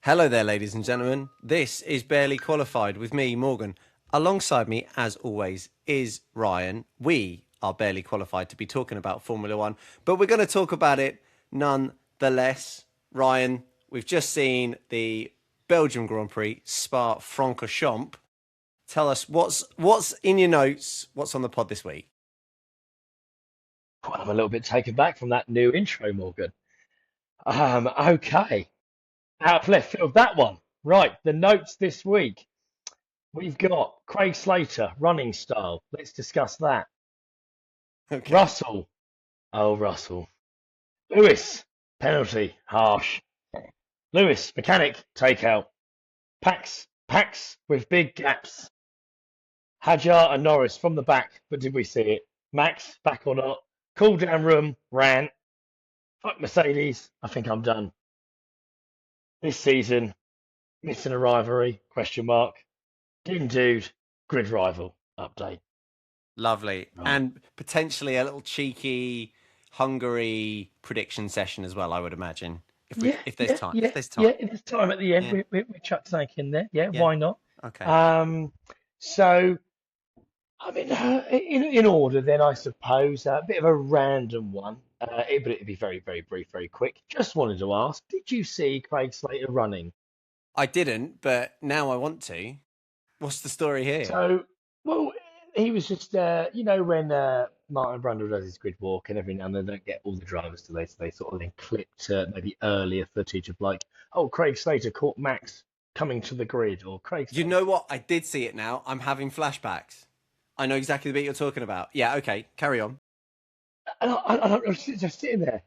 Hello there, ladies and gentlemen. This is Barely Qualified with me, Morgan. Alongside me, as always, is Ryan. We are barely qualified to be talking about Formula One, but we're going to talk about it nonetheless. Ryan, we've just seen the Belgium Grand Prix, Spa-Francorchamps. Tell us what's in your notes, what's on the pod this week? Well, I'm a little bit taken back from that new intro, Morgan. Okay, out of left field, that one. Right, the notes this week. We've got Craig Slater, running style. Let's discuss that. Okay. Russell. Oh, Russell. Lewis, penalty, harsh. Lewis, mechanic, takeout. Pax with big gaps. Hadjar and Norris from the back, but did we see it? Max, back or not? Cool down room, ran. Fuck Mercedes, I think I'm done. This season, missing a rivalry? Question mark. Dim dude, grid rival update. Lovely. Right. And potentially a little cheeky Hungary prediction session as well, I would imagine. Yeah, If there's yeah, time. If yeah, there's time. yeah. If there's time at the end, Yeah. we chuck something in there. Yeah, Yeah. why not? Okay. Um, so I mean, in order, then I suppose a bit of a random one, but it'd be very, very brief, very quick. Just wanted to ask, did you see Craig Slater running? I didn't, but now I want to. What's the story here? So, well, he was just, when Martin Brundle does his grid walk and every now and then they don't get all the drivers to so they sort of then clip to maybe earlier footage of like, oh, Craig Slater caught Max coming to the grid, or Craig You Slater. know what? I did see it now. I'm having flashbacks. I know exactly the bit you're talking about. Yeah, okay. Carry on. And I was just sitting there,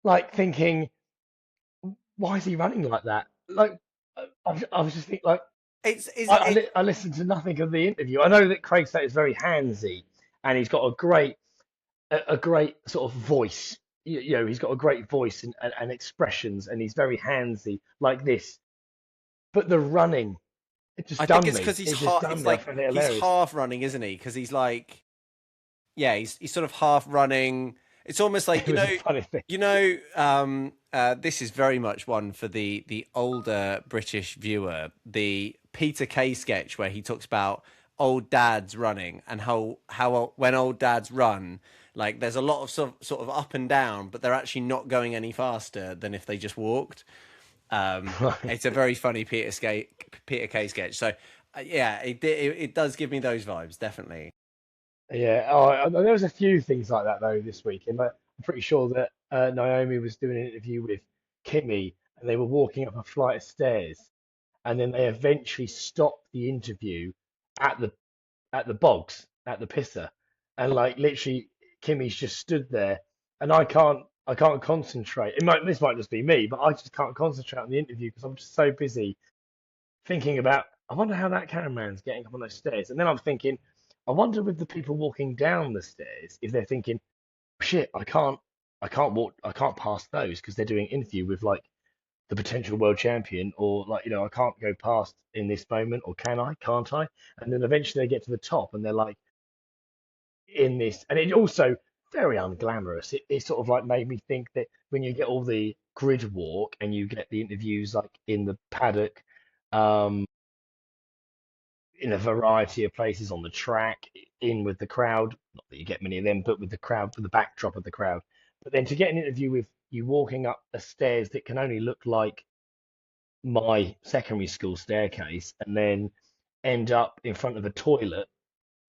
like thinking, why is he running like that? Like, I was just thinking, like, It's is it I listened to nothing of the interview. I know that Craig Slater is very handsy and he's got a great sort of voice. He's got a great voice and expressions, and he's very handsy like this. But the running, it just I think done it's me. because he's It just half done it's me. I like found it he's hilarious. half running, isn't he? Because he's like yeah, he's sort of half running. It's almost like It was a funny thing. this is very much one for the older British viewer. The Peter Kay sketch where he talks about old dads running and how when old dads run, like there's a lot of sort of up and down, but they're actually not going any faster than if they just walked. Right. It's a very funny Peter Kay sketch. So yeah, it does give me those vibes definitely. Yeah. Oh, there was a few things like that though this week, and I'm pretty sure that Naomi was doing an interview with Kimi, and they were walking up a flight of stairs, and then they eventually stopped the interview at the bogs at the pisser, and like literally Kimmy's just stood there, and I can't concentrate. This might just be me, but I just can't concentrate on the interview because I'm just so busy thinking about. I wonder how that cameraman's getting up on those stairs, and then I'm thinking, I wonder with the people walking down the stairs if they're thinking, shit, I can't walk, I can't pass those because they're doing an interview with like the potential world champion, or like I can't go past in this moment, or can I? Can't I? And then eventually they get to the top, and they're like in this, and it also very unglamorous. It sort of like made me think that when you get all the grid walk and you get the interviews like in the paddock, um, in a variety of places on the track, in with the crowd. Not that you get many of them, but with the crowd, with the backdrop of the crowd. But then to get an interview with you walking up a stairs that can only look like my secondary school staircase, and then end up in front of a toilet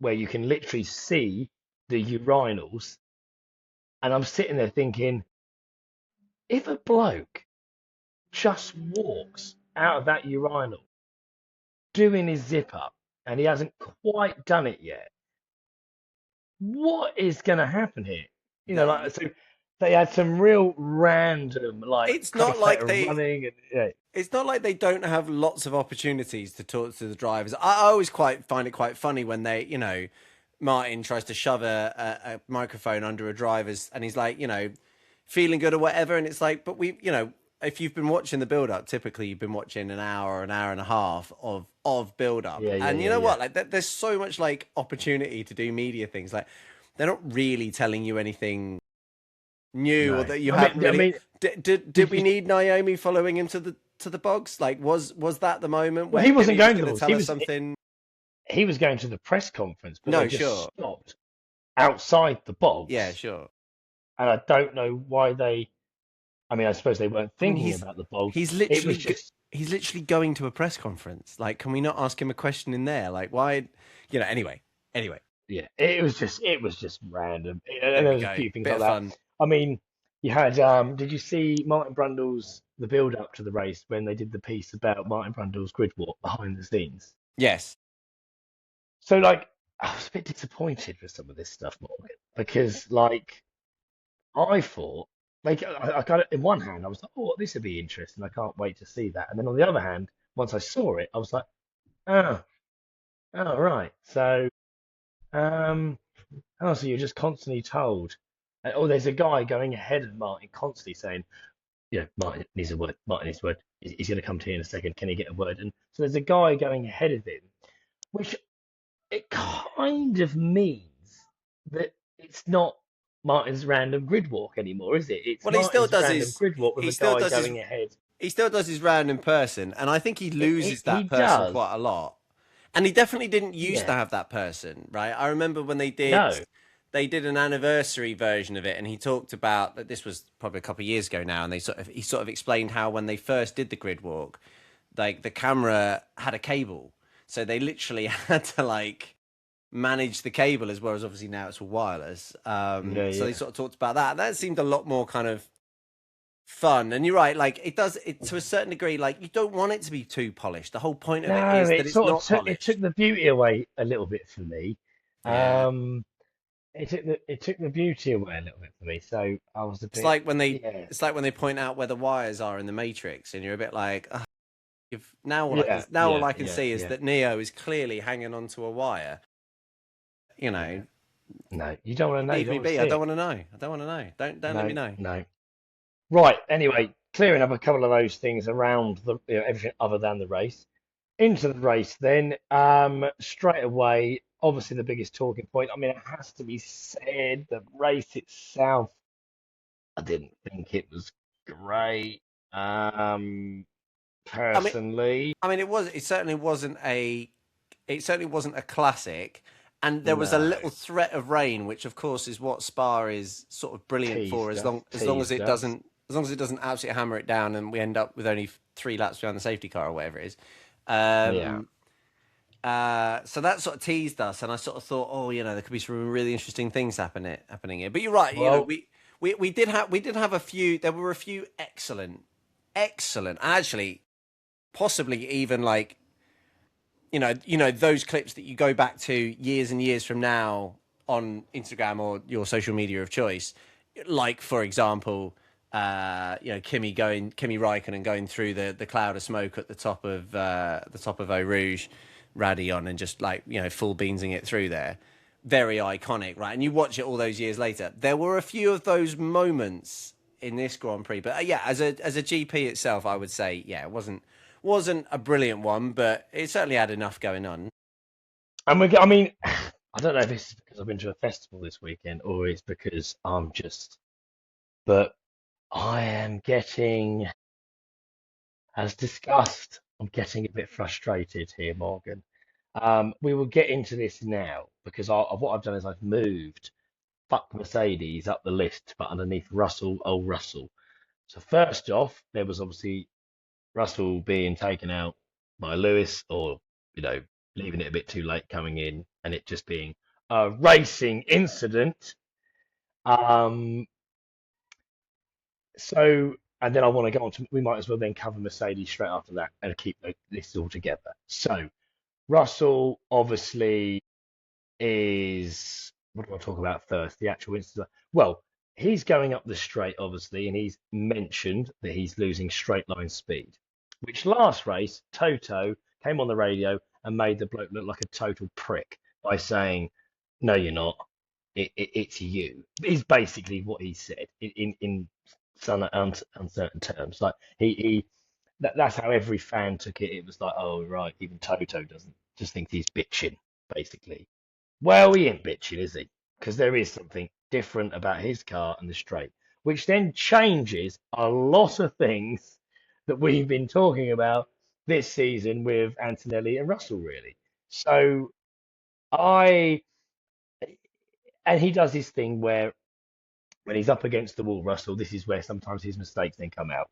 where you can literally see the urinals. And I'm sitting there thinking, if a bloke just walks out of that urinal doing his zip up and he hasn't quite done it yet, what is going to happen here? Like so they had some real random like It's Craig not Slater like they running and yeah, it's not like they don't have lots of opportunities to talk to the drivers. I always quite find it quite funny when Martin tries to shove a microphone under a driver's and he's like, feeling good or whatever. And it's like, but if you've been watching the build up, typically you've been watching an hour and a half of build up. yeah, yeah, And you yeah, know yeah. what? Like, there's so much like opportunity to do media things. Like, they're not really telling you anything new, or No. that you I haven't mean, I really. mean, Did did we you? need Naomi following him to the bogs? Like, was that the moment Well, where he wasn't Kimmy was going to going the to box. tell us something? He was going to the press conference, but they No, just sure, stopped outside the yeah, bogs, sure. and I don't know why they. I mean, I suppose they weren't I mean, thinking about the bogs. he's It literally was just, he's literally going to a press conference. Like, can we not ask him a question in there? Like, why? Anyway, yeah, it was just random. And there there we was a go. few things Bit like of that. fun. I mean, you had, did you see Martin Brundle's the build up to the race when they did the piece about Martin Brundle's grid walk behind the scenes? Yes. So, like, I was a bit disappointed with some of this stuff, Morgan, because, like, I thought, like, I got it in one hand, I was like, oh, this would be interesting. I can't wait to see that. And then on the other hand, once I saw it, I was like, oh, oh, right. Um, so you're just constantly told, oh, there's a guy going ahead of Martin, constantly saying, yeah, Martin needs a word. Martin needs a word. He's going to come to you in a second. Can he get a word? And so there's a guy going ahead of him, which it kind of means that it's not Martin's random grid walk anymore, is it? It's Well, he still Martin's does random his grid walk with he a still guy does his going ahead. he still does his random person, and I think he loses He that person does. quite a lot. And he definitely didn't used to Yeah. have that person, right? I remember when No. they did an anniversary version of it, and he talked about that this was probably a couple of years ago now, and he sort of explained how when they first did the grid walk, like the camera had a cable, so they literally had to like manage the cable as well as obviously now it's all wireless. Yeah, So they yeah. sort of talked about that. That seemed a lot more kind of fun. And you're right, like it does it to a certain degree. Like you don't want it to be too polished. The whole point of it No, is that it it's sort of not took polished. the beauty away a little bit for me. Yeah. Um, it took the beauty away a little bit for me. So I was a It's bit, like when they yeah, it's like when they point out where the wires are in the Matrix, and you're a bit like, "Ugh, if now all yeah, I can yeah, see is yeah. that Neo is clearly hanging onto a wire. You Yeah. know, No, you don't want to know. You leave don't me want to be. see I don't it. want to know. I don't want to know. Don't let me No, know. no. Right. Anyway, clearing up a couple of those things around the everything other than the race. Into the race then. Straight away, obviously the biggest talking point. I mean, it has to be said, the race itself, I didn't think it was great. Um, I mean, Personally, it certainly wasn't a classic, and there was a no. little threat of rain, which of course is what Spa is sort of brilliant for, Teased us, as long as teased it us. doesn't absolutely hammer it down, and we end up with only 3 laps behind the safety car or whatever it is. Yeah. Um, so that sort of teased us, and I sort of thought, oh, there could be some really interesting things happening here. But you're right, Well, we did have a few. There were a few excellent, actually, possibly even like those clips that you go back to years and years from now on Instagram or your social media of choice, like for example, Kimi Räikkönen going through the cloud of smoke at the top of Eau Rouge, Radion, and just like full beansing it through there, very iconic, right? And you watch it all those years later. There were a few of those moments in this Grand Prix, but yeah, as a GP itself, I would say, yeah, it wasn't a brilliant one, but it certainly had enough going on. and I mean, I don't know if it's because I've been to a festival this weekend or it's because but I am getting, as discussed, I'm getting a bit frustrated here, Morgan. We will get into this now because what I've done is I've moved fuck Mercedes up the list, but underneath Russell, old Russell. So first off, there was obviously Russell being taken out by Lewis, or you know, leaving it a bit too late coming in, and it just being a racing incident. Um, and then I want to go on to, we might as well then cover Mercedes straight after that and keep this all together. So Russell obviously is, what do I talk about first? The actual incident. Well, he's going up the straight, obviously, and he's mentioned that he's losing straight line speed, which last race, Toto came on the radio and made the bloke look like a total prick by saying, no, you're not. It's you, is basically what he said in some uncertain terms. Like that's how every fan took it. It was like, oh, right, even Toto doesn't, just thinks he's bitching, basically. Well, he ain't bitching, is he? Because there is something different about his car and the straight. which then changes a lot of things that we've been talking about this season with Antonelli and Russell, really. So I, and he does this thing where when he's up against the wall, Russell, this is where sometimes his mistakes then come out,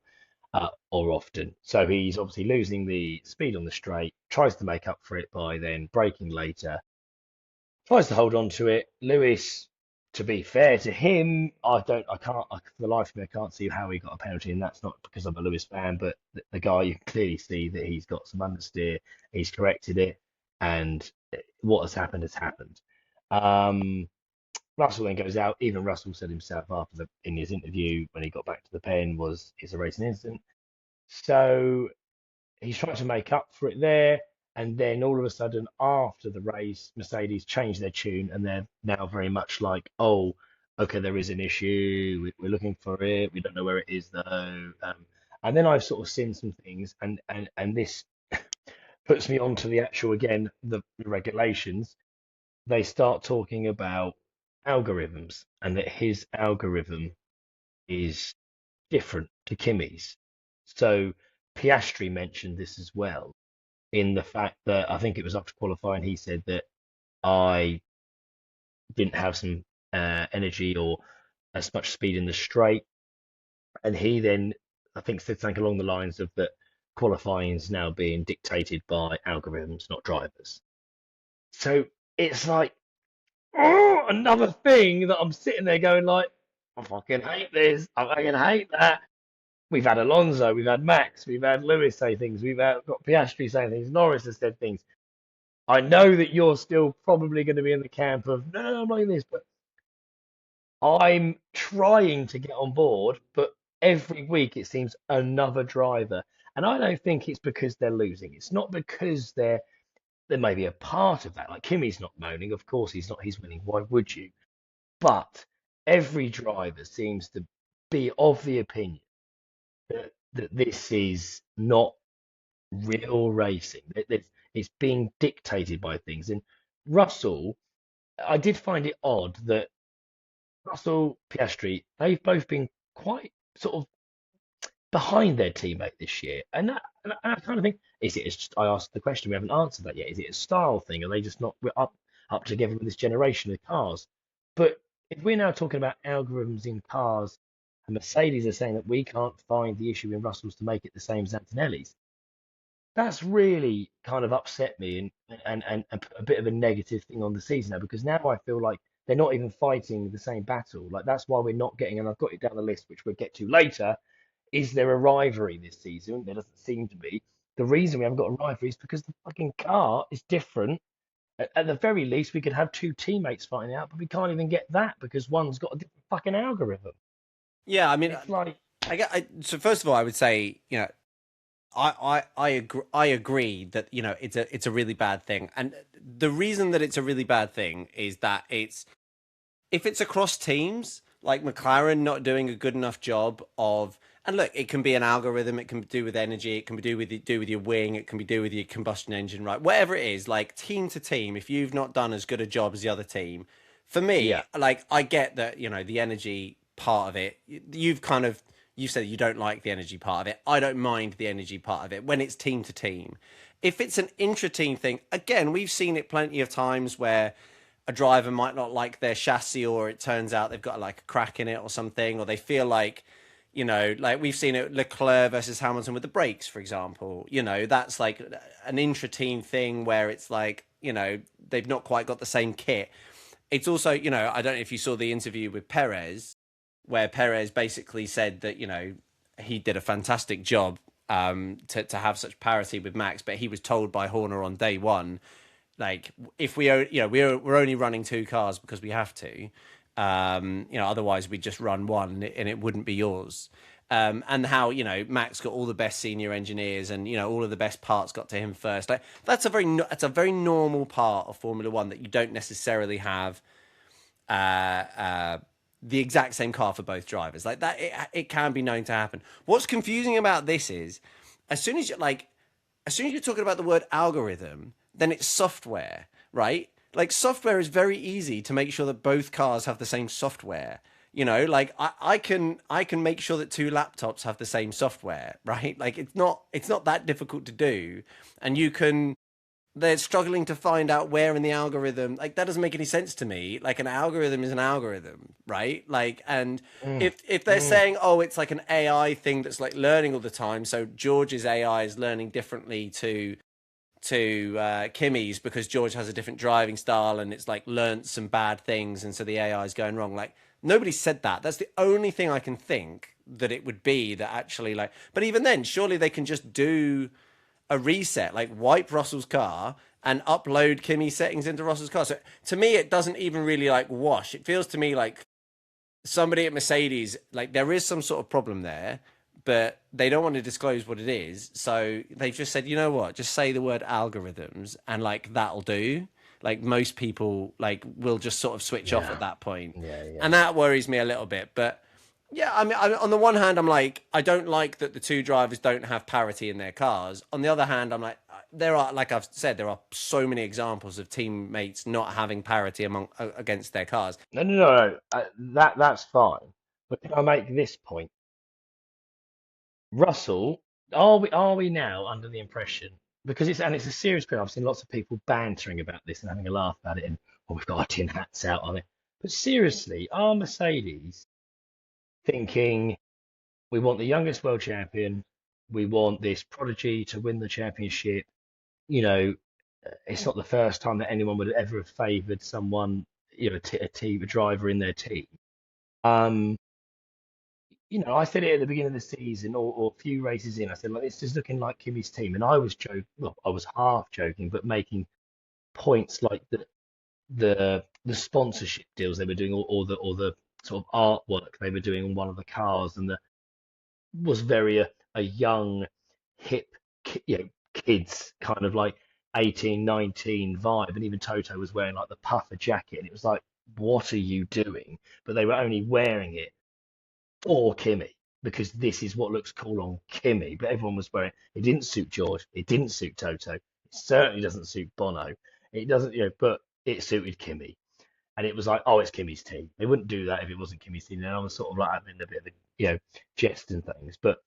or often. So he's obviously losing the speed on the straight, tries to make up for it by then braking later, tries to hold on to it. Lewis, to be fair to him, I can't, for the life of me, I can't see how he got a penalty, and that's not because I'm a Lewis fan, but the guy, you can clearly see that he's got some understeer, he's corrected it, and what has happened has happened. Um, Russell then goes out. Even Russell said himself in his interview when he got back to the pen was it's a racing incident. So he's trying to make up for it there. And then all of a sudden, after the race, Mercedes changed their tune and they're now very much like, oh, okay, there is an issue. We're looking for it. We don't know where it is though. And then I've sort of seen some things, and this puts me onto the actual again the regulations. They start talking about algorithms and that his algorithm is different to Kimi's. So Piastri mentioned this as well in the fact that I think it was after qualifying, he said that I didn't have some energy or as much speed in the straight. And he then, I think, said something along the lines of that qualifying is now being dictated by algorithms, not drivers. So it's like, oh, another thing that I'm sitting there going like, I fucking hate this. I fucking hate that. We've had Alonso, we've had Max, we've had Lewis say things, we've got Piastri saying things, Norris has said things. I know that you're still probably going to be in the camp of no, I'm not in this, but I'm trying to get on board. But every week it seems another driver, and I don't think it's because they're losing. It's not because there may be a part of that. Like Kimi's not moaning, of course he's not. He's winning. Why would you? But every driver seems to be of the opinion that this is not real racing. It's being dictated by things. And Russell, I did find it odd that Russell, Piastri, they've both been quite sort of behind their teammate this year. And I kind of think, is it? I asked the question, we haven't answered that yet. Is it a style thing? Are they just not up together with this generation of cars? But if we're now talking about algorithms in cars, and Mercedes are saying that we can't find the issue in Russell's to make it the same as Antonelli's, that's really kind of upset me and put a bit of a negative thing on the season now because now I feel like they're not even fighting the same battle. Like that's why we're not getting, and I've got it down the list, which we'll get to later. Is there a rivalry this season? There doesn't seem to be. The reason we haven't got a rivalry is because the fucking car is different. At the very least, we could have two teammates fighting out, but we can't even get that because one's got a different fucking algorithm. Yeah, I mean, It's like, so first of all, I would say, I agree that it's a really bad thing, and the reason that it's a really bad thing is that it's if it's across teams, like McLaren not doing a good enough job of, and look, it can be an algorithm, it can do with energy, it can be do with your wing, it can be do with your combustion engine, right? Whatever it is, like team to team, if you've not done as good a job as the other team, for me, yeah, like I get that, the energy part of it, you said you don't like the energy part of it. I don't mind the energy part of it when it's team to team. If it's an intra-team thing, again, we've seen it plenty of times where a driver might not like their chassis, or it turns out they've got like a crack in it or something, or they feel like, like we've seen it Leclerc versus Hamilton with the brakes, for example. That's like an intra-team thing where it's like, they've not quite got the same kit. It's also, I don't know if you saw the interview with Perez, where Perez basically said that, he did a fantastic job to have such parity with Max, but he was told by Horner on day one, like if we're only running two cars because we have to, otherwise we just run one and it wouldn't be yours. And how Max got all the best senior engineers and all of the best parts got to him first. Like that's a very normal part of Formula One that you don't necessarily have the exact same car for both drivers. Like that, it can be known to happen. What's confusing about this is, as soon as you're talking about the word algorithm, then it's software, right? Like software is very easy to make sure that both cars have the same software. Like I can make sure that two laptops have the same software, right? Like it's not that difficult to do, and you can they're struggling to find out where in the algorithm, like that doesn't make any sense to me. Like an algorithm is an algorithm, right? Like, and Mm, if they're mm. saying, oh, it's like an AI thing that's like learning all the time, so George's AI is learning differently to Kimmy's because George has a different driving style and it's like learnt some bad things, and so the AI is going wrong. Like nobody said that. That's the only thing I can think that it would be that actually like. But even then, surely they can just do a reset, like wipe Russell's car and upload Kimmy's settings into Russell's car. So to me, it doesn't even really like wash. It feels to me like somebody at Mercedes, like there is some sort of problem there, but they don't want to disclose what it is. So they've just said, you know what, just say the word algorithms and like that'll do. Like most people like will just sort of switch off Yeah, at that point. yeah, yeah. And that worries me a little bit. But yeah, I mean, on the one hand, I'm like, I don't like that the two drivers don't have parity in their cars. On the other hand, I'm like, there are, like I've said, there are so many examples of teammates not having parity among against their cars. No, no, no, no. That's fine. But can I make this point? Russell, are we now under the impression because it's a serious point. I've seen lots of people bantering about this and having a laugh about it, and oh, we've got our tin hats out on it. But seriously, are Mercedes thinking we want the youngest world champion, we want this prodigy to win the championship? You know, it's not the first time that anyone would ever have favoured someone, a driver in their team. Um, I said it at the beginning of the season or a few races in. I said, like, this is looking like Kimi's team. And I was joking, well, I was half joking, but making points like the sponsorship deals they were doing or the sort of artwork they were doing on one of the cars and the was very a young, hip, kids kind of like 18, 19 vibe. And even Toto was wearing like the puffer jacket. And it was like, what are you doing? But they were only wearing it for Kimi because this is what looks cool on Kimi. But everyone was wearing it. Didn't suit George. It didn't suit Toto. It certainly doesn't suit Bono. It doesn't, but it suited Kimi. And it was like, oh, it's Kimi's team. They wouldn't do that if it wasn't Kimi's team. And I was sort of like having a bit of a, jest and things. But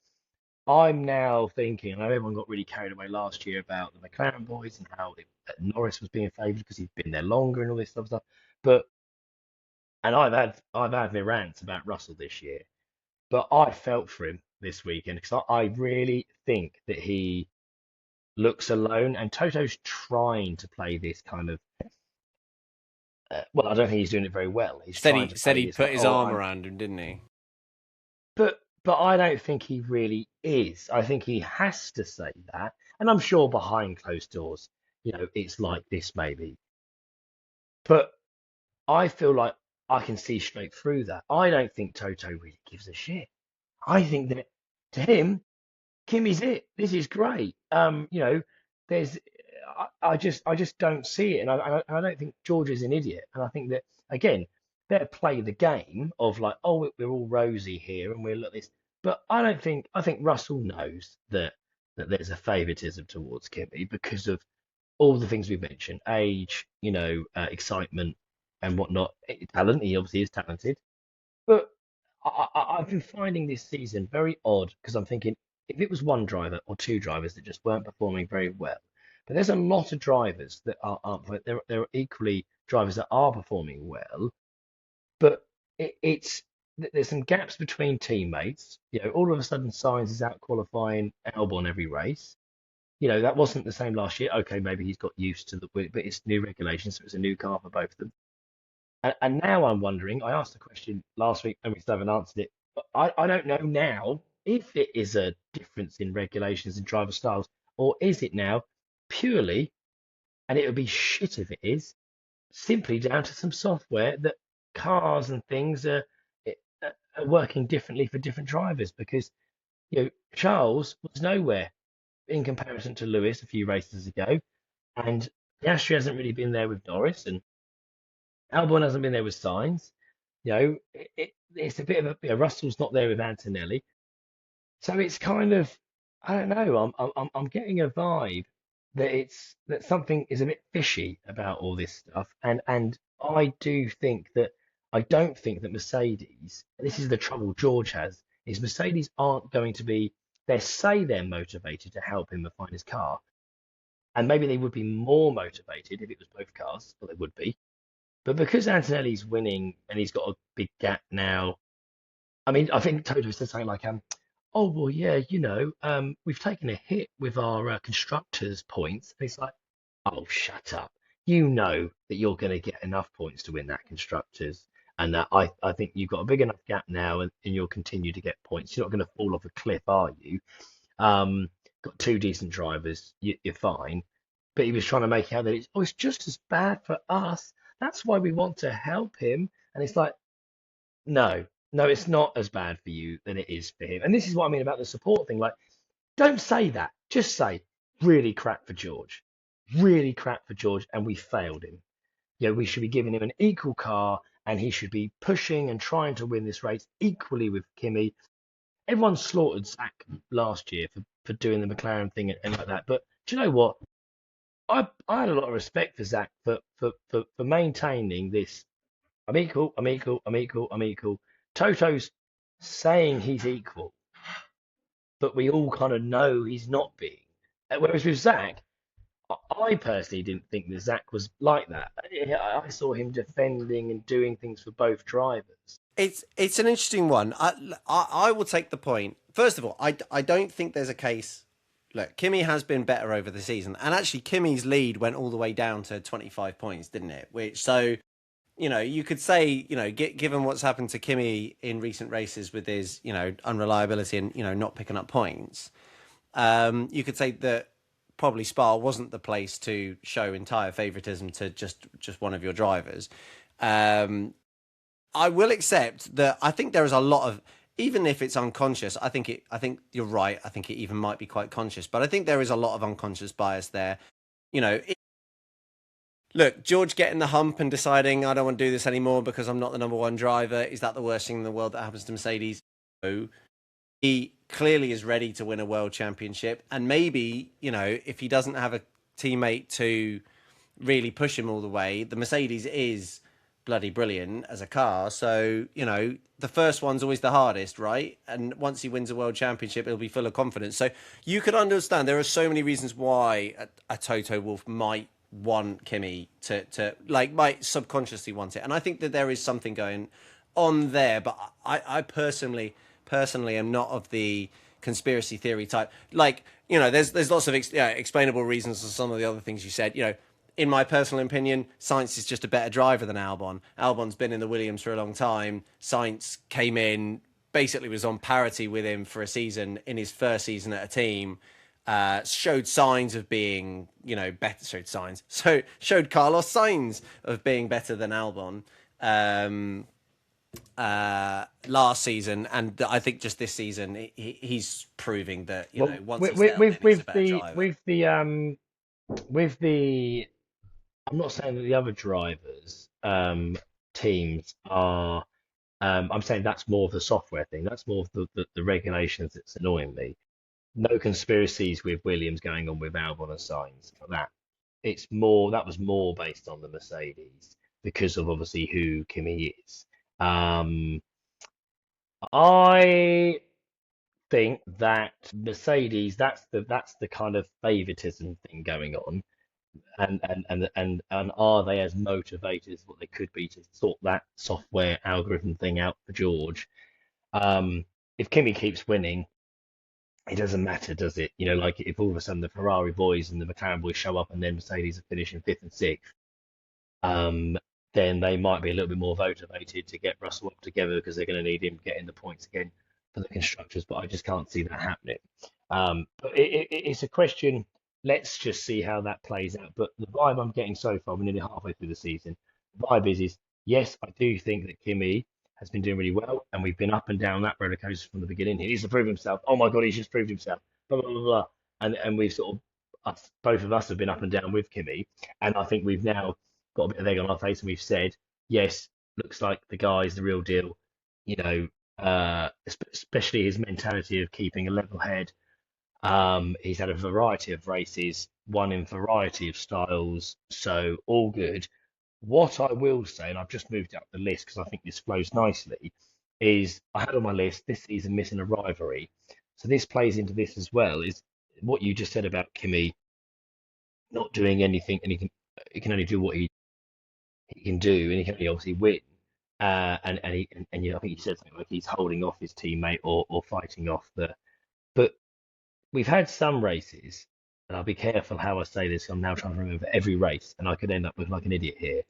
I'm now thinking, I know everyone got really carried away last year about the McLaren boys and how Norris was being favoured because he'd been there longer and all this stuff. But and I've had my rants about Russell this year. But I felt for him this weekend because I really think that he looks alone, and Toto's trying to play this kind of. Well, I don't think he's doing it very well. He's Said trying he to said play he this put like, his oh, arm I'm. around him, didn't he? But I don't think he really is. I think he has to say that, and I'm sure behind closed doors, it's like this maybe. But I feel like I can see straight through that. I don't think Toto really gives a shit. I think that to him, Kimmy's it. This is great. There's, I just don't see it, and I don't think George is an idiot. And I think that again, they're play the game of like, oh, we're all rosy here, and we're like this. But I don't think. I think Russell knows that there's a favouritism towards Kimmy because of all the things we've mentioned, age, excitement, and whatnot. Talent. He obviously is talented, but I've been finding this season very odd because I'm thinking if it was one driver or two drivers that just weren't performing very well, but there's a lot of drivers that aren't. There are equally drivers that are performing well, but it's there's some gaps between teammates. All of a sudden, Sainz is out qualifying Albon every race. That wasn't the same last year. Okay, maybe he's got used to but it's new regulations, so it's a new car for both of them. And now I'm wondering, I asked the question last week and we still haven't answered it. But I don't know now if it is a difference in regulations and driver styles, or is it now purely, and it would be shit if it is, simply down to some software that cars and things are working differently for different drivers because, Charles was nowhere in comparison to Lewis a few races ago, and Piastri hasn't really been there with Norris, and Albon hasn't been there with Sainz. It's a bit of a Russell's not there with Antonelli, so it's kind of I don't know. I'm getting a vibe that something is a bit fishy about all this stuff, and I do think that I don't think that Mercedes, and this is the trouble George has, is Mercedes aren't going to be, they say they're motivated to help him refine his car, and maybe they would be more motivated if it was both cars, but they would be. But because Antonelli's winning and he's got a big gap now, I mean, I think Toto said something like, oh, well, yeah, we've taken a hit with our constructors' points. And it's like, oh, shut up. You know that you're going to get enough points to win that constructors. And that I think you've got a big enough gap now and you'll continue to get points. You're not going to fall off a cliff, are you? Um, got two decent drivers, you're fine. But he was trying to make out that it's just as bad for us. That's why we want to help him. And it's like, no, no, it's not as bad for you than it is for him. And this is what I mean about the support thing. Like, don't say that. Just say, really crap for George. Really crap for George, and we failed him. We should be giving him an equal car, and he should be pushing and trying to win this race equally with Kimi. Everyone slaughtered Zach last year for doing the McLaren thing and like that. But do you know what? I had a lot of respect for Zach for maintaining this. I'm equal, I'm equal, I'm equal, I'm equal. Toto's saying he's equal, but we all kind of know he's not being. Whereas with Zach, I personally didn't think that Zach was like that. I saw him defending and doing things for both drivers. It's an interesting one. I will take the point. First of all, I don't think there's a case. Look, Kimi has been better over the season, and actually Kimi's lead went all the way down to 25 points, didn't it? Which so you could say, given what's happened to Kimi in recent races with his, unreliability and not picking up points, you could say that probably Spa wasn't the place to show entire favouritism to just one of your drivers. I will accept that. I think there is a lot of, even if it's unconscious, I think you're right. I think it even might be quite conscious, but I think there is a lot of unconscious bias there. You know, look, George getting the hump and deciding I don't want to do this anymore because I'm not the number one driver. Is that the worst thing in the world that happens to Mercedes? No. He clearly is ready to win a world championship. And maybe, if he doesn't have a teammate to really push him all the way, the Mercedes is bloody brilliant as a car. So, the first one's always the hardest, right? And once he wins a world championship, he'll be full of confidence. So you could understand there are so many reasons why a Toto Wolff might want Kimi to might subconsciously want it. And I think that there is something going on there. But I personally am not of the conspiracy theory type. There's lots of explainable reasons for some of the other things you said. In my personal opinion, Sainz is just a better driver than Albon. Albon's been in the Williams for a long time. Sainz came in, basically was on parity with him for a season in his first season at a team. Showed signs of being, better. Showed Carlos signs of being better than Albon last season, and I think just this season he's proving that once he's there, he's a better driver. With the I'm not saying that the other drivers teams are. I'm saying that's more of the software thing. That's more of the regulations that's annoying me. No conspiracies with Williams going on with Albon and Sainz for that. That was more based on the Mercedes because of obviously who Kimi is. I think that Mercedes, that's the kind of favoritism thing going on, and are they as motivated as what they could be to sort that software algorithm thing out for George? If Kimi keeps winning, it doesn't matter, does it? Like if all of a sudden the Ferrari boys and the McLaren boys show up and then Mercedes are finishing fifth and sixth, um, then they might be a little bit more motivated to get Russell up together because they're going to need him getting the points again for the constructors. But I just can't see that happening. But it's a question. Let's just see how that plays out. But the vibe I'm getting so far, we're nearly halfway through the season. The vibe is yes, I do think that Kimi has been doing really well, and we've been up and down that roller coaster from the beginning. He needs to prove himself. Oh my God, he's just proved himself. Blah blah blah blah. And we've sort of both of us have been up and down with Kimi, and I think we've now got a bit of egg on our face, and we've said yes, looks like the guy's the real deal. Especially his mentality of keeping a level head. He's had a variety of races, won in variety of styles, so all good. What I will say, and I've just moved it up the list because I think this flows nicely, is I had on my list this season missing a rivalry. So this plays into this as well, is what you just said about Kimi not doing anything, and he can only do what he can do, and he can only obviously win. I think he said something like he's holding off his teammate or fighting off the. But we've had some races, and I'll be careful how I say this. I'm now trying to remember every race, and I could end up with like an idiot here.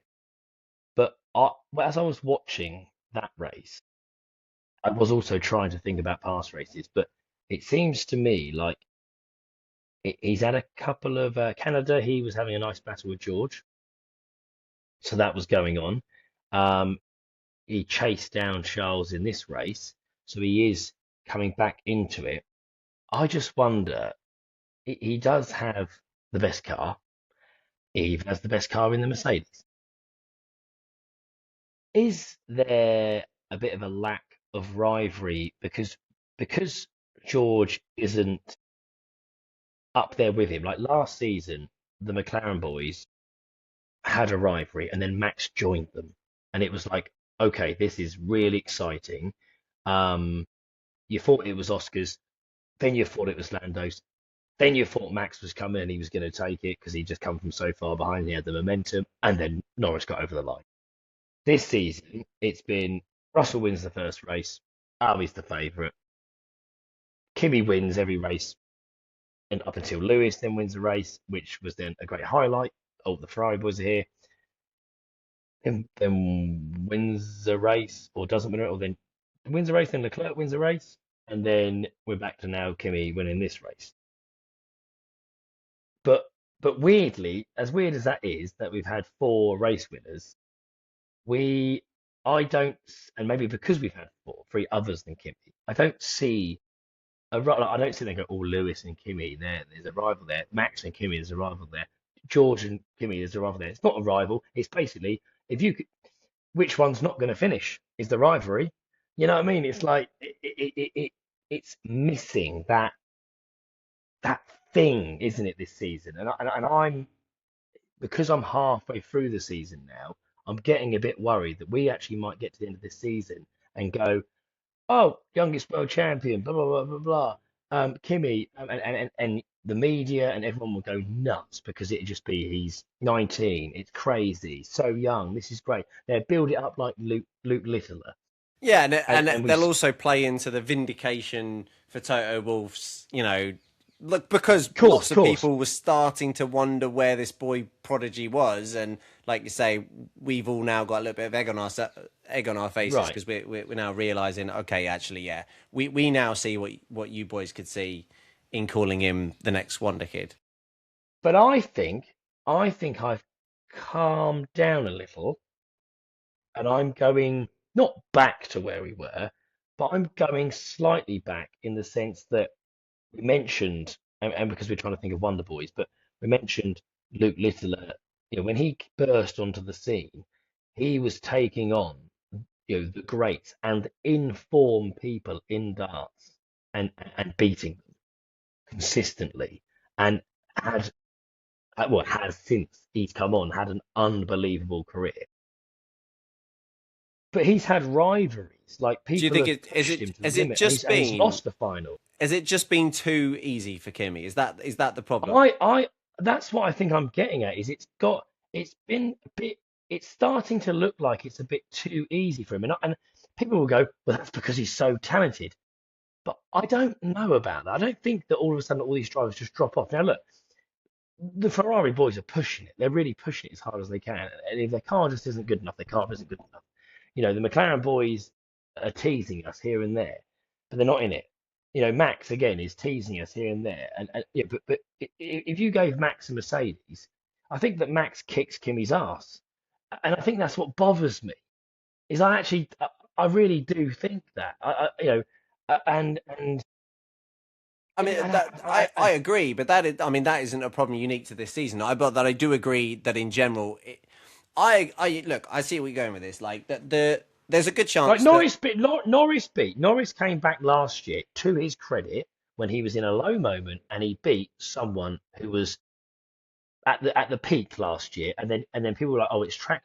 But as I was watching that race, I was also trying to think about past races. But it seems to me like he's had a couple of Canada. He was having a nice battle with George, so that was going on. Um, he chased down Charles in this race, so he is coming back into it. I just wonder, he does have the best car. He even has the best car in the Mercedes. Is there a bit of a lack of rivalry because George isn't up there with him? Like last season, the McLaren boys had a rivalry, and then Max joined them, and it was like, okay, this is really exciting. Um, you thought it was Oscars, then you thought it was Lando's, then you thought Max was coming and he was going to take it because he'd just come from so far behind, he had the momentum, and then Norris got over the line. This season, it's been Russell wins the first race, Albie's the favourite, Kimi wins every race, and up until Lewis then wins the race, which was then a great highlight. Oh, the Ferrari boys are here. Then wins the race or doesn't win it, or then wins the race, then Leclerc wins the race, and then we're back to now Kimi winning this race. But but weirdly, as weird as that is, that we've had four race winners, we I don't, and maybe because we've had three others than Kimi, I don't see like, I don't see them go, oh, Lewis and Kimi, there's a rival there. Max and Kimi, there's a rival there. George and Kimi, there's a rival there. It's not a rival. It's basically if you could, which one's not going to finish is the rivalry. You know what I mean? It's like it's missing that thing, isn't it, this season? And I'm because I'm halfway through the season now, I'm getting a bit worried that we actually might get to the end of this season and go, oh, youngest world champion, blah blah blah blah blah. Kimi, and the media and everyone will go nuts because it'd just be he's 19, it's crazy, so young, this is great. They'll build it up like Luke Littler, Yeah, and and we they'll also play into the vindication for Toto Wolff's, look, because course, lots of course, people were starting to wonder where this boy prodigy was, and like you say, we've all now got a little bit of egg on our faces right. because we're now realizing, okay, actually, yeah, we now see what you boys could see in calling him the next Wonder Kid. But I think I've calmed down a little, and I'm going not back to where we were, but I'm going slightly back in the sense that we mentioned, and because we're trying to think of Wonder Boys, but we mentioned Luke Littler. When he burst onto the scene, he was taking on, the greats and inform people in darts and beating them consistently, and had has since he's come on had an unbelievable career. But he's had rivalries, like Do you people think have it is pushed it him to the has it limit, and just he's been lost the final. has it just been too easy for Kimmy? Is that the problem? I that's what I think I'm getting at is it's been a bit it's starting to look like it's a bit too easy for him, and people will go, well, that's because he's so talented. But I don't know about that. I don't think that all of a sudden all these drivers just drop off. Now look, the Ferrari boys are pushing it. They're really pushing it as hard as they can. And if their car just isn't good enough, their car isn't good enough. The McLaren boys are teasing us here and there, but they're not in it. Max again is teasing us here and there. And yeah, but if you gave Max a Mercedes, I think that Max kicks Kimi's ass, and I think that's what bothers me. Is I really do think that and I mean that I agree, but that isn't a problem unique to this season. But I do agree that in general, I look, I see where you're going with this. Like there's a good like chance that Norris came back last year to his credit when he was in a low moment and he beat someone who was at the peak last year, and then people were like, oh, it's track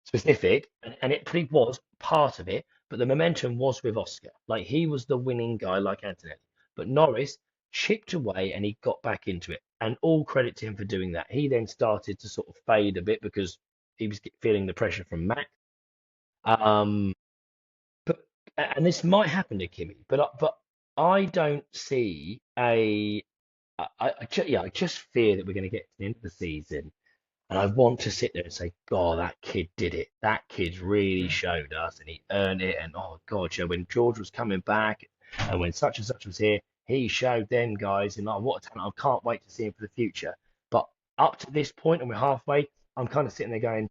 specific, and it pretty was part of it, but the momentum was with Oscar. Like he was the winning guy, like Antonelli. But Norris chipped away and he got back into it, and all credit to him for doing that. He then started to sort of fade a bit because he was feeling the pressure from Max. Um, but and this might happen to Kimi, but I don't see I just fear that we're going to get to the end of the season and I want to sit there and say, God, that kid did it. That kid really showed us and he earned it. And oh God, when George was coming back and when such and such was here, he showed them guys and like what a talent. I can't wait to see him for the future. But up to this point, and we're halfway, I'm kind of sitting there going,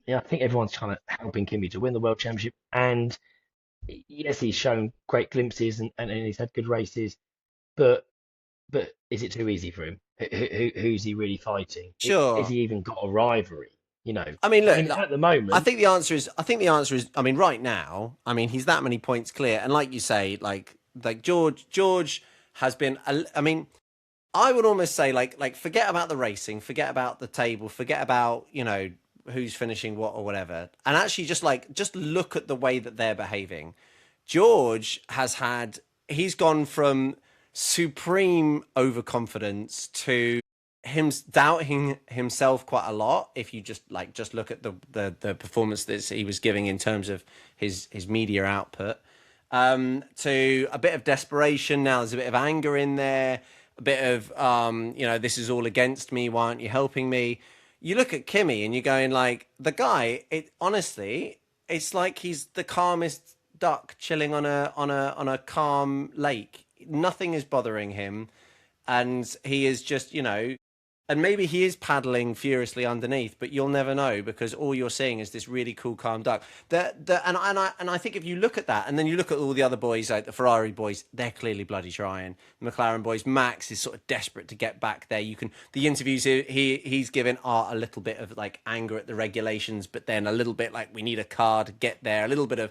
yeah, I think everyone's kind of helping Kimmy to win the world championship. And yes, he's shown great glimpses and he's had good races, but is it too easy for him? Who's he really fighting? Is Sure. he even got a rivalry? I mean, I look, mean, look, at the I moment, think the answer is. I think the answer is. I mean, right now, I mean, he's that many points clear, and like you say, like George has been. I mean, I would almost say like forget about the racing, forget about the table, forget about who's finishing what or whatever, and actually just look at the way that they're behaving. George has had. He's gone from supreme overconfidence to him doubting himself quite a lot. If you just look at the performance that he was giving in terms of his media output, to a bit of desperation. Now there's a bit of anger in there, a bit of this is all against me. Why aren't you helping me? You look at Kimmy and you're going like the guy. It honestly, it's like he's the calmest duck chilling on a calm lake. Nothing is bothering him, and he is just and maybe he is paddling furiously underneath, but you'll never know because all you're seeing is this really cool, calm duck. And I think if you look at that, and then you look at all the other boys, like the Ferrari boys, they're clearly bloody trying. The McLaren boys, Max is sort of desperate to get back there. The interviews he's given are a little bit of like anger at the regulations, but then a little bit like we need a car to get there. A little bit of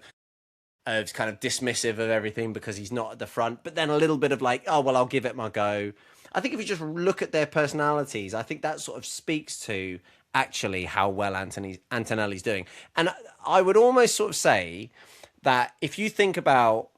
kind of dismissive of everything because he's not at the front, but then a little bit of like, oh well, I'll give it my go. I think if you just look at their personalities, I think that sort of speaks to actually how well Antonelli's doing. And I would almost sort of say that if you think about,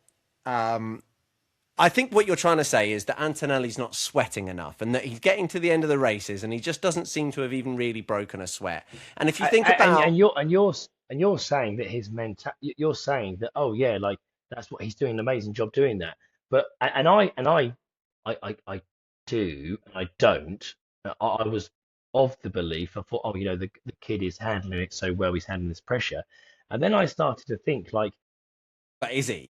I think what you're trying to say is that Antonelli's not sweating enough, and that he's getting to the end of the races, and he just doesn't seem to have even really broken a sweat. And if you think about, and you're saying that his mental, you're saying that, oh yeah, like that's what he's doing an amazing job doing that. But I do and I don't. I was of the belief. I thought, oh, the kid is handling it so well. He's handling this pressure, and then I started to think like, but is he?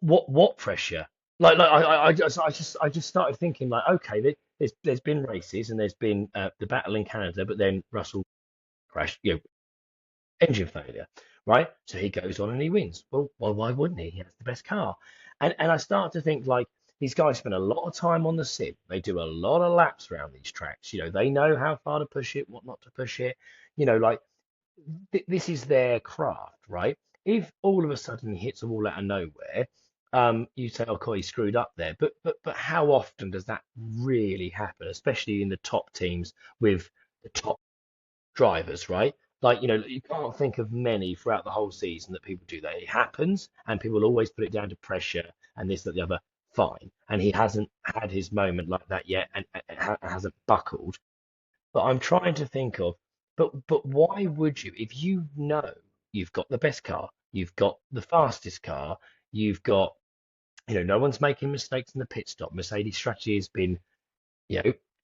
what pressure? I just started thinking like, okay, there's been races and there's been the battle in Canada, but then Russell crashed, engine failure, right? So he goes on and he wins. Well, why wouldn't he? He has the best car. And I start to think like these guys spend a lot of time on the sim. They do a lot of laps around these tracks. They know how far to push it, what not to push it. Like this is their craft, right? If all of a sudden he hits a wall out of nowhere, you say, "Oh, God, he screwed up there." But how often does that really happen, especially in the top teams with the top drivers, right? Like, you can't think of many throughout the whole season that people do that. It happens, and people always put it down to pressure and this, that, the other. Fine. And he hasn't had his moment like that yet and hasn't buckled. But I'm trying to think of, but why would you, if you know you've got the best car, you've got the fastest car, you've got, no one's making mistakes in the pit stop. Mercedes strategy has been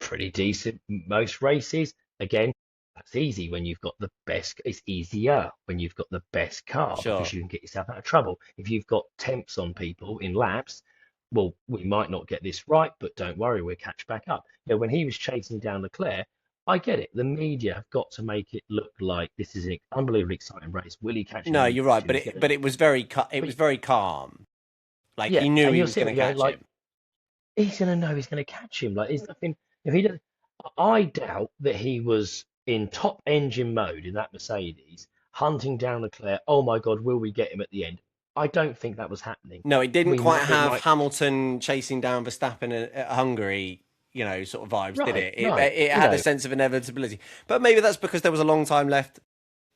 pretty decent most races. Again, that's easy when you've got the best. It's easier when you've got the best car Sure. because you can get yourself out of trouble. If you've got temps on people in laps, well, we might not get this right, but don't worry, we'll catch back up. When he was chasing down Leclerc, I get it. The media have got to make it look like this is an unbelievably exciting race. Will he catch him? No, Will he you're catch right, him? but He's gonna. it was very it But was very calm. Like yeah, he knew and he you're was sitting going to there going catch like, him. he's going to know he's going to catch him. Like, there's nothing. If he does, I doubt that he was in top engine mode in that Mercedes, hunting down Leclerc. Oh my God, will we get him at the end? I don't think that was happening. No, it didn't We quite might. It have might. Hamilton chasing down Verstappen at Hungary. sort of vibes, did Right, it? It right. it had a sense of inevitability, but maybe that's because there was a long time left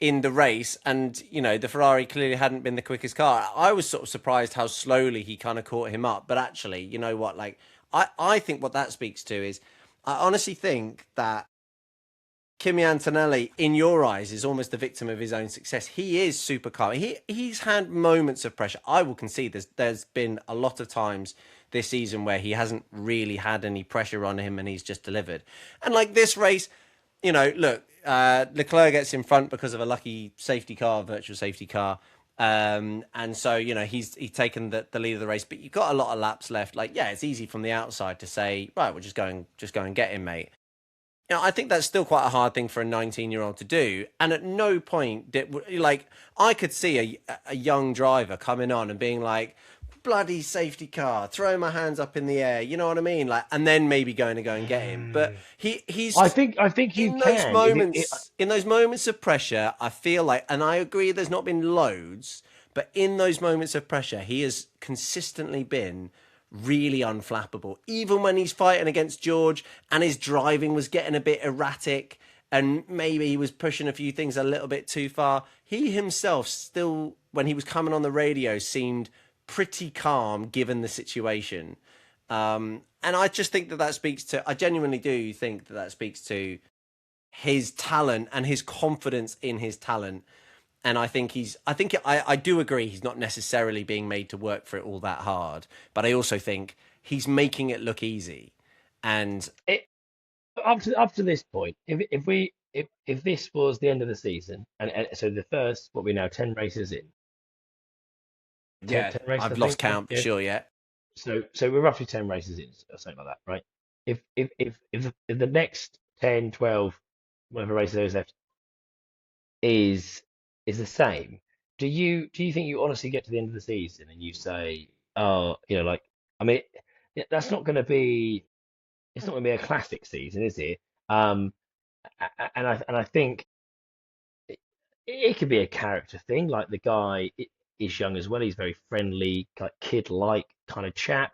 in the race, and the Ferrari clearly hadn't been the quickest car. I was sort of surprised how slowly he kind of caught him up, but actually, you know what? Like, I think what that speaks to is, I honestly think that Kimi Antonelli, in your eyes, is almost the victim of his own success. He is super calm. He's had moments of pressure. I will concede there's been a lot of times this season where he hasn't really had any pressure on him and he's just delivered. And like this race, look, Leclerc gets in front because of a lucky safety car, virtual safety car. And so, he's taken the lead of the race, but you've got a lot of laps left. Like, yeah, it's easy from the outside to say, right, we'll just go and get him, mate. I think that's still quite a hard thing for a 19-year-old to do. And at no point like, I could see a young driver coming on and being like, bloody safety car, throwing my hands up in the air, you know what I mean? Like, and then maybe going to go and get him. But Mm. I he's think I think you in those can. moments, in those moments of pressure, I feel like, and I agree, there's not been loads, but in those moments of pressure, he has consistently been really unflappable. Even when he's fighting against George and his driving was getting a bit erratic and maybe he was pushing a few things a little bit too far, he himself still, when he was coming on the radio, seemed pretty calm given the situation. And I just think that speaks to, I genuinely do think that speaks to his talent and his confidence in his talent. And I do agree he's not necessarily being made to work for it all that hard, but I also think he's making it look easy. And it up to this point, if this was the end of the season, and so the first, what, we're now 10 races in, 10, yeah, 10 races, I I've lost think. Yeah, count, but yeah. sure, yeah. So we're roughly 10 races in, or something like that, right? If the next 10, 12, whatever races there is left is is the same, do you think you honestly get to the end of the season and you say, oh, like, I mean, that's not going to be, it's not going to be a classic season, is it? Um, and I think it could be a character thing. Like, the guy is young as well. He's very friendly, like kid-like kind of chap.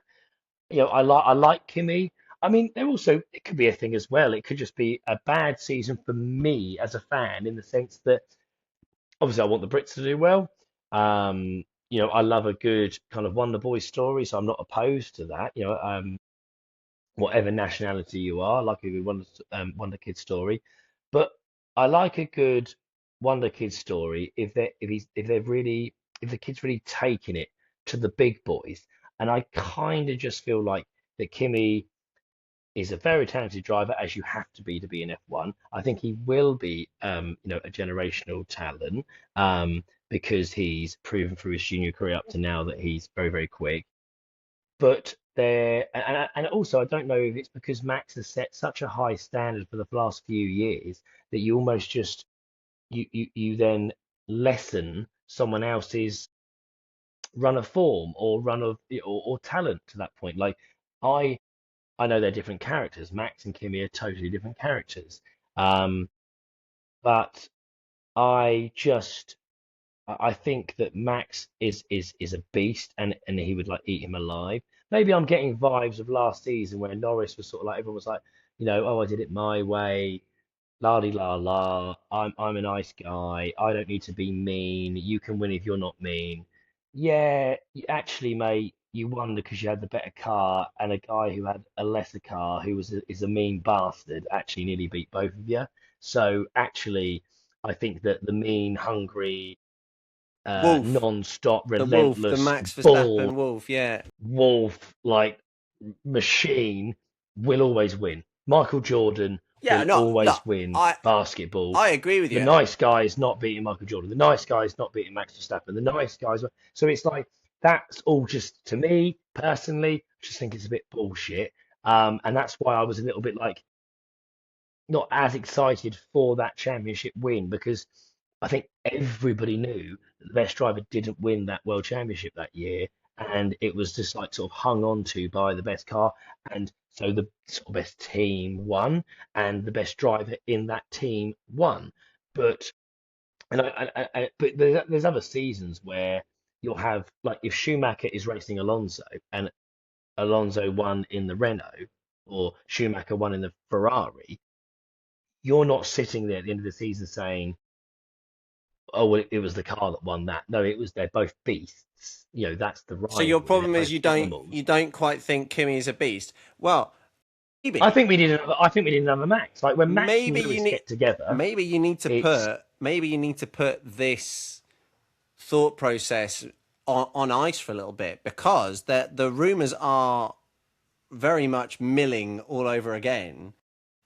I like Kimmy. I mean, there also, it could be a thing as well. It could just be a bad season for me as a fan, in the sense that obviously I want the Brits to do well. I love a good kind of Wonder Boy story, so I'm not opposed to that. Whatever nationality you are, like a good Wonder Kid story. But I like a good Wonder Kid story if the kid's really taking it to the big boys. And I kind of just feel like that Kimmy is a very talented driver, as you have to be in F1. I think he will be, a generational talent, because he's proven through his junior career up to now that he's very, very quick. But and also, I don't know if it's because Max has set such a high standard for the last few years that you almost just you then lessen someone else's run of form, or run of, or talent to that point. Like, I I know they're different characters. Max and Kimmy are totally different characters. Um, but I just I think that Max is a beast, and he would like eat him alive. Maybe I'm getting vibes of last season where Norris was sort of like, everyone was like, oh, I did it my way, la di la la. I'm a nice guy. I don't need to be mean. You can win if you're not mean. Yeah, actually, mate, you won because you had the better car, and a guy who had a lesser car, who is a mean bastard, actually nearly beat both of you. So actually, I think that the mean, hungry, Wolf, non-stop, the relentless Max bull Verstappen Wolf, yeah. wolf like machine will always win. Michael Jordan Yeah, will no, look, always win I basketball. I agree with The you. nice guy is not beating Michael Jordan. The nice guy is not beating Max Verstappen. The nice guys. So it's like, that's all, just to me personally, I just think it's a bit bullshit. And that's why I was a little bit like, not as excited for that championship win, because I think everybody knew that the best driver didn't win that world championship that year, and it was just like sort of hung on to by the best car, and so the sort of best team won, and the best driver in that team won. But but there's other seasons where you'll have, like, if Schumacher is racing Alonso and Alonso won in the Renault, or Schumacher won in the Ferrari, you're not sitting there at the end of the season saying, "Oh, well, it was the car that won that." No, it was they're both beasts. That's the So your rivalry. They're problem is both you animals. don't quite think Kimi is a beast. Well, I maybe think we need another. I think we need another Max. Like when Max and maybe you Lewis need get together, maybe you need to it's put this thought process on ice for a little bit, because the rumors are very much milling all over again.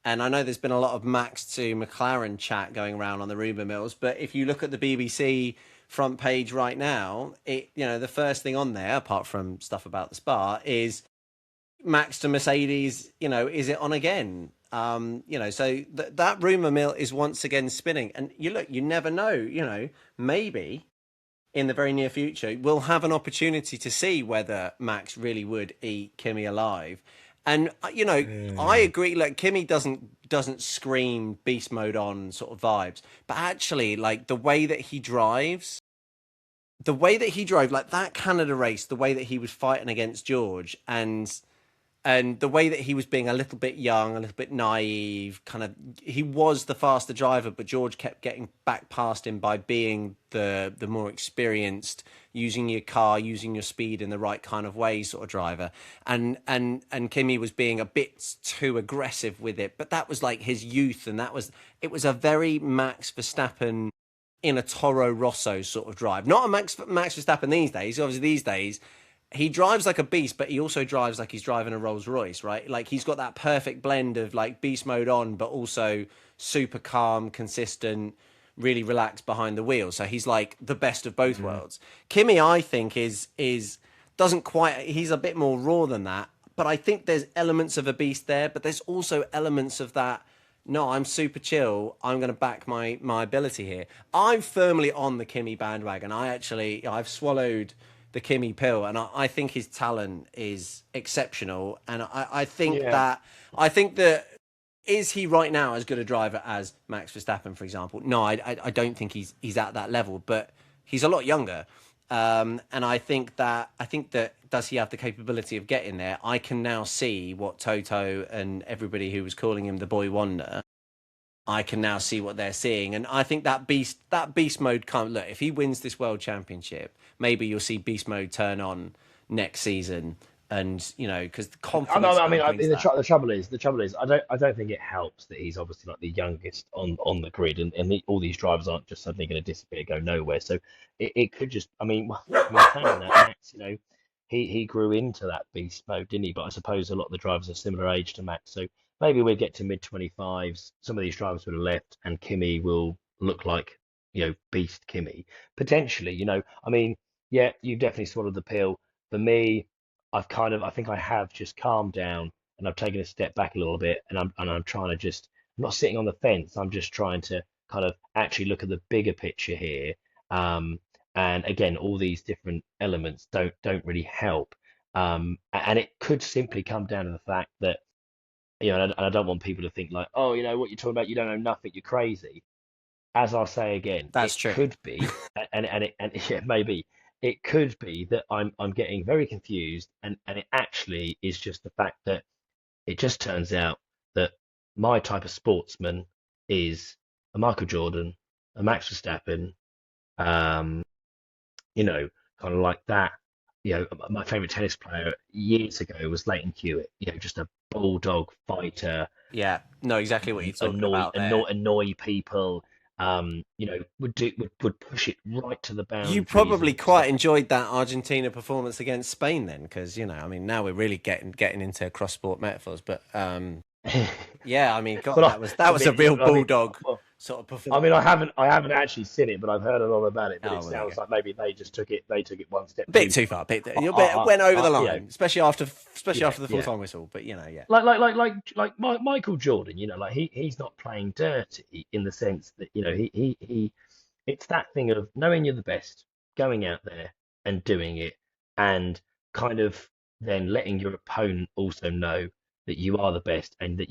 And I know there's been a lot of Max to McLaren chat going around on the rumor mills, but if you look at the BBC front page right now, the first thing on there, apart from stuff about the Spa, is Max to Mercedes. Is it on again? So that rumor mill is once again spinning, and you never know. Maybe in the very near future, we'll have an opportunity to see whether Max really would eat Kimi alive. And I mm, agree. Like, Kimi doesn't scream beast mode on sort of vibes, but actually, like the way that he drove, like that Canada race, the way that he was fighting against George, and the way that he was being a little bit young, a little bit naive, kind of, he was the faster driver, but George kept getting back past him by being the more experienced, using your car, using your speed in the right kind of way sort of driver. And Kimi was being a bit too aggressive with it, but that was like his youth, and it was a very Max Verstappen in a Toro Rosso sort of drive. Not a Max Verstappen these days. Obviously, these days he drives like a beast, but he also drives like he's driving a Rolls Royce, right? Like, he's got that perfect blend of like beast mode on, but also super calm, consistent, really relaxed behind the wheel. So he's like the best of both mm. worlds. Kimi, I think, is doesn't quite. He's a bit more raw than that, but I think there's elements of a beast there. But there's also elements of that. No, I'm super chill. I'm going to back my ability here. I'm firmly on the Kimi bandwagon. I've swallowed the Kimi pill, and I think his talent is exceptional. And Yeah. I think that is he right now as good a driver as Max Verstappen, for example? No, I don't think he's at that level, but he's a lot younger. And I think that does he have the capability of getting there? I can now see what Toto and everybody who was calling him the boy wonder, I can now see what they're seeing, and I think that beast mode can't look. If he wins this world championship, maybe you'll see beast mode turn on next season, and because the confidence that I brings mean, that. the trouble is, I don't think it helps that he's obviously like the youngest on the grid, and all these drivers aren't just suddenly going to disappear, go nowhere. So it could just, saying that Max, he grew into that beast mode, didn't he? But I suppose a lot of the drivers are similar age to Max, so maybe we'll get to mid 25s. Some of these drivers would have left, and Kimi will look like beast Kimi potentially. Yeah, you've definitely swallowed the pill. For me, I think I have just calmed down and I've taken a step back a little bit and I'm trying to I'm not sitting on the fence. I'm just trying to kind of actually look at the bigger picture here. Um, and again, all these different elements don't really help. And it could simply come down to the fact that, and I don't want people to think like, oh, what you're talking about, you don't know nothing, you're crazy. As I'll say again, That's it true. could be, and yeah, maybe it could be that I'm getting very confused, and it actually is just the fact that it just turns out that my type of sportsman is a Michael Jordan, a Max Verstappen, um, you know, kind of like that. My favorite tennis player years ago was Leighton Hewitt. Just a bulldog fighter, Yeah, know exactly what you're talking about there. annoy people. Would push it right to the You boundaries probably and just quite enjoyed that Argentina performance against Spain then, because I mean, now we're really getting into cross sport metaphors, but yeah, I mean, God, well, that was a real bulldog well, sort of performance. I haven't actually seen it, but I've heard a lot about it. But Oh, it well, there you sounds go. like maybe they took it one step Bit too too far. far. Went over the line, especially Yeah, after the full yeah. time whistle. But yeah. Michael Jordan, like he's not playing dirty in the sense that he it's that thing of knowing you're the best, going out there and doing it, and kind of then letting your opponent also know that you are the best and that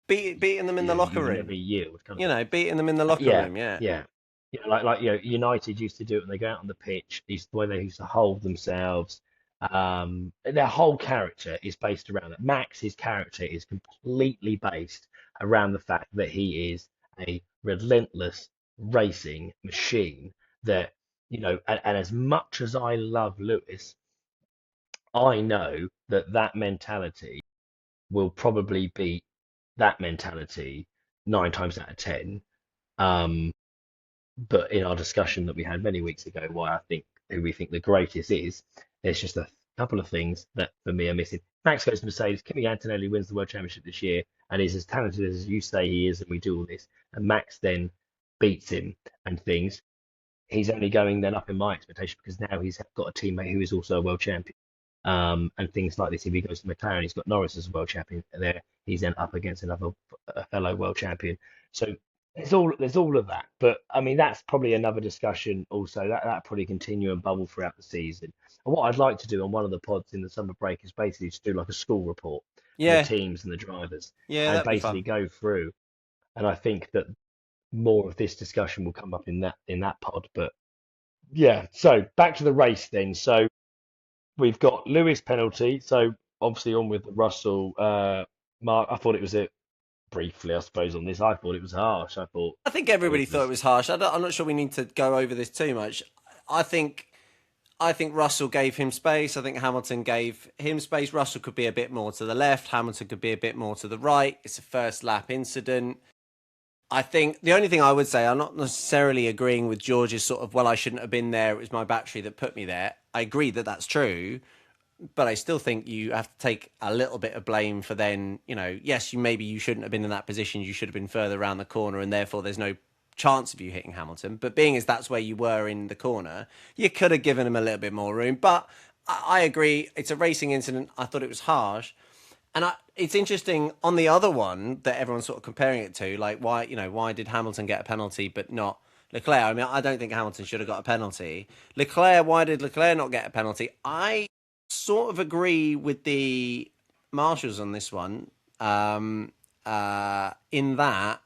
Beating them in the locker you will never room. yield, kind of thing. Beating them in the locker Yeah, room. Yeah. yeah. United used to do it when they go out on the pitch. The way they used to hold themselves, Their whole character is based around that. Max's character is completely based around the fact that he is a relentless racing machine. That, and as much as I love Lewis, I know that that mentality will probably beat that mentality 9 times out of 10. Um, but in our discussion that we had many weeks ago, why I think who we think the greatest is, there's just a couple of things that for me are missing. Max goes to Mercedes. Kimi Antonelli wins the World Championship this year and is as talented as you say he is, and we do all this. And Max then beats him and things. He's only going then up in my expectation because now he's got a teammate who is also a world champion. And things like this, if he goes to McLaren, he's got Norris as a world champion there. He's then up against another fellow world champion. So there's all of that. But I mean, that's probably another discussion. Also, that probably continue and bubble throughout the season. And what I'd like to do on one of the pods in the summer break is basically to do like a school report for the Yeah, teams and the drivers, yeah, and that'd be basically fun. go through. And I think that more of this discussion will come up in that pod. But yeah, so back to the race then. So we've got Lewis penalty. So obviously on with the Russell mark. I thought it was a briefly, I suppose, on this. I thought it was harsh. I thought I think everybody it thought it was. was harsh. I'm not sure we need to go over this too much. I think I think Russell gave him space. I think Hamilton gave him space. Russell could be a bit more to the left. Hamilton could be a bit more to the right. It's a first lap incident. I think the only thing I would say, I'm not necessarily agreeing with George's sort of, well, I shouldn't have been there. It was my battery that put me there. I agree that that's true, but I still think you have to take a little bit of blame for then, yes, maybe you shouldn't have been in that position. You should have been further around the corner, and therefore there's no chance of you hitting Hamilton. But being as that's where you were in the corner, you could have given him a little bit more room. But I agree, it's a racing incident. I thought it was harsh. And it's interesting on the other one that everyone's sort of comparing it to, like why did Hamilton get a penalty but not Leclerc? I mean, I don't think Hamilton should have got a penalty. Leclerc, why did Leclerc not get a penalty? I sort of agree with the marshals on this one. In that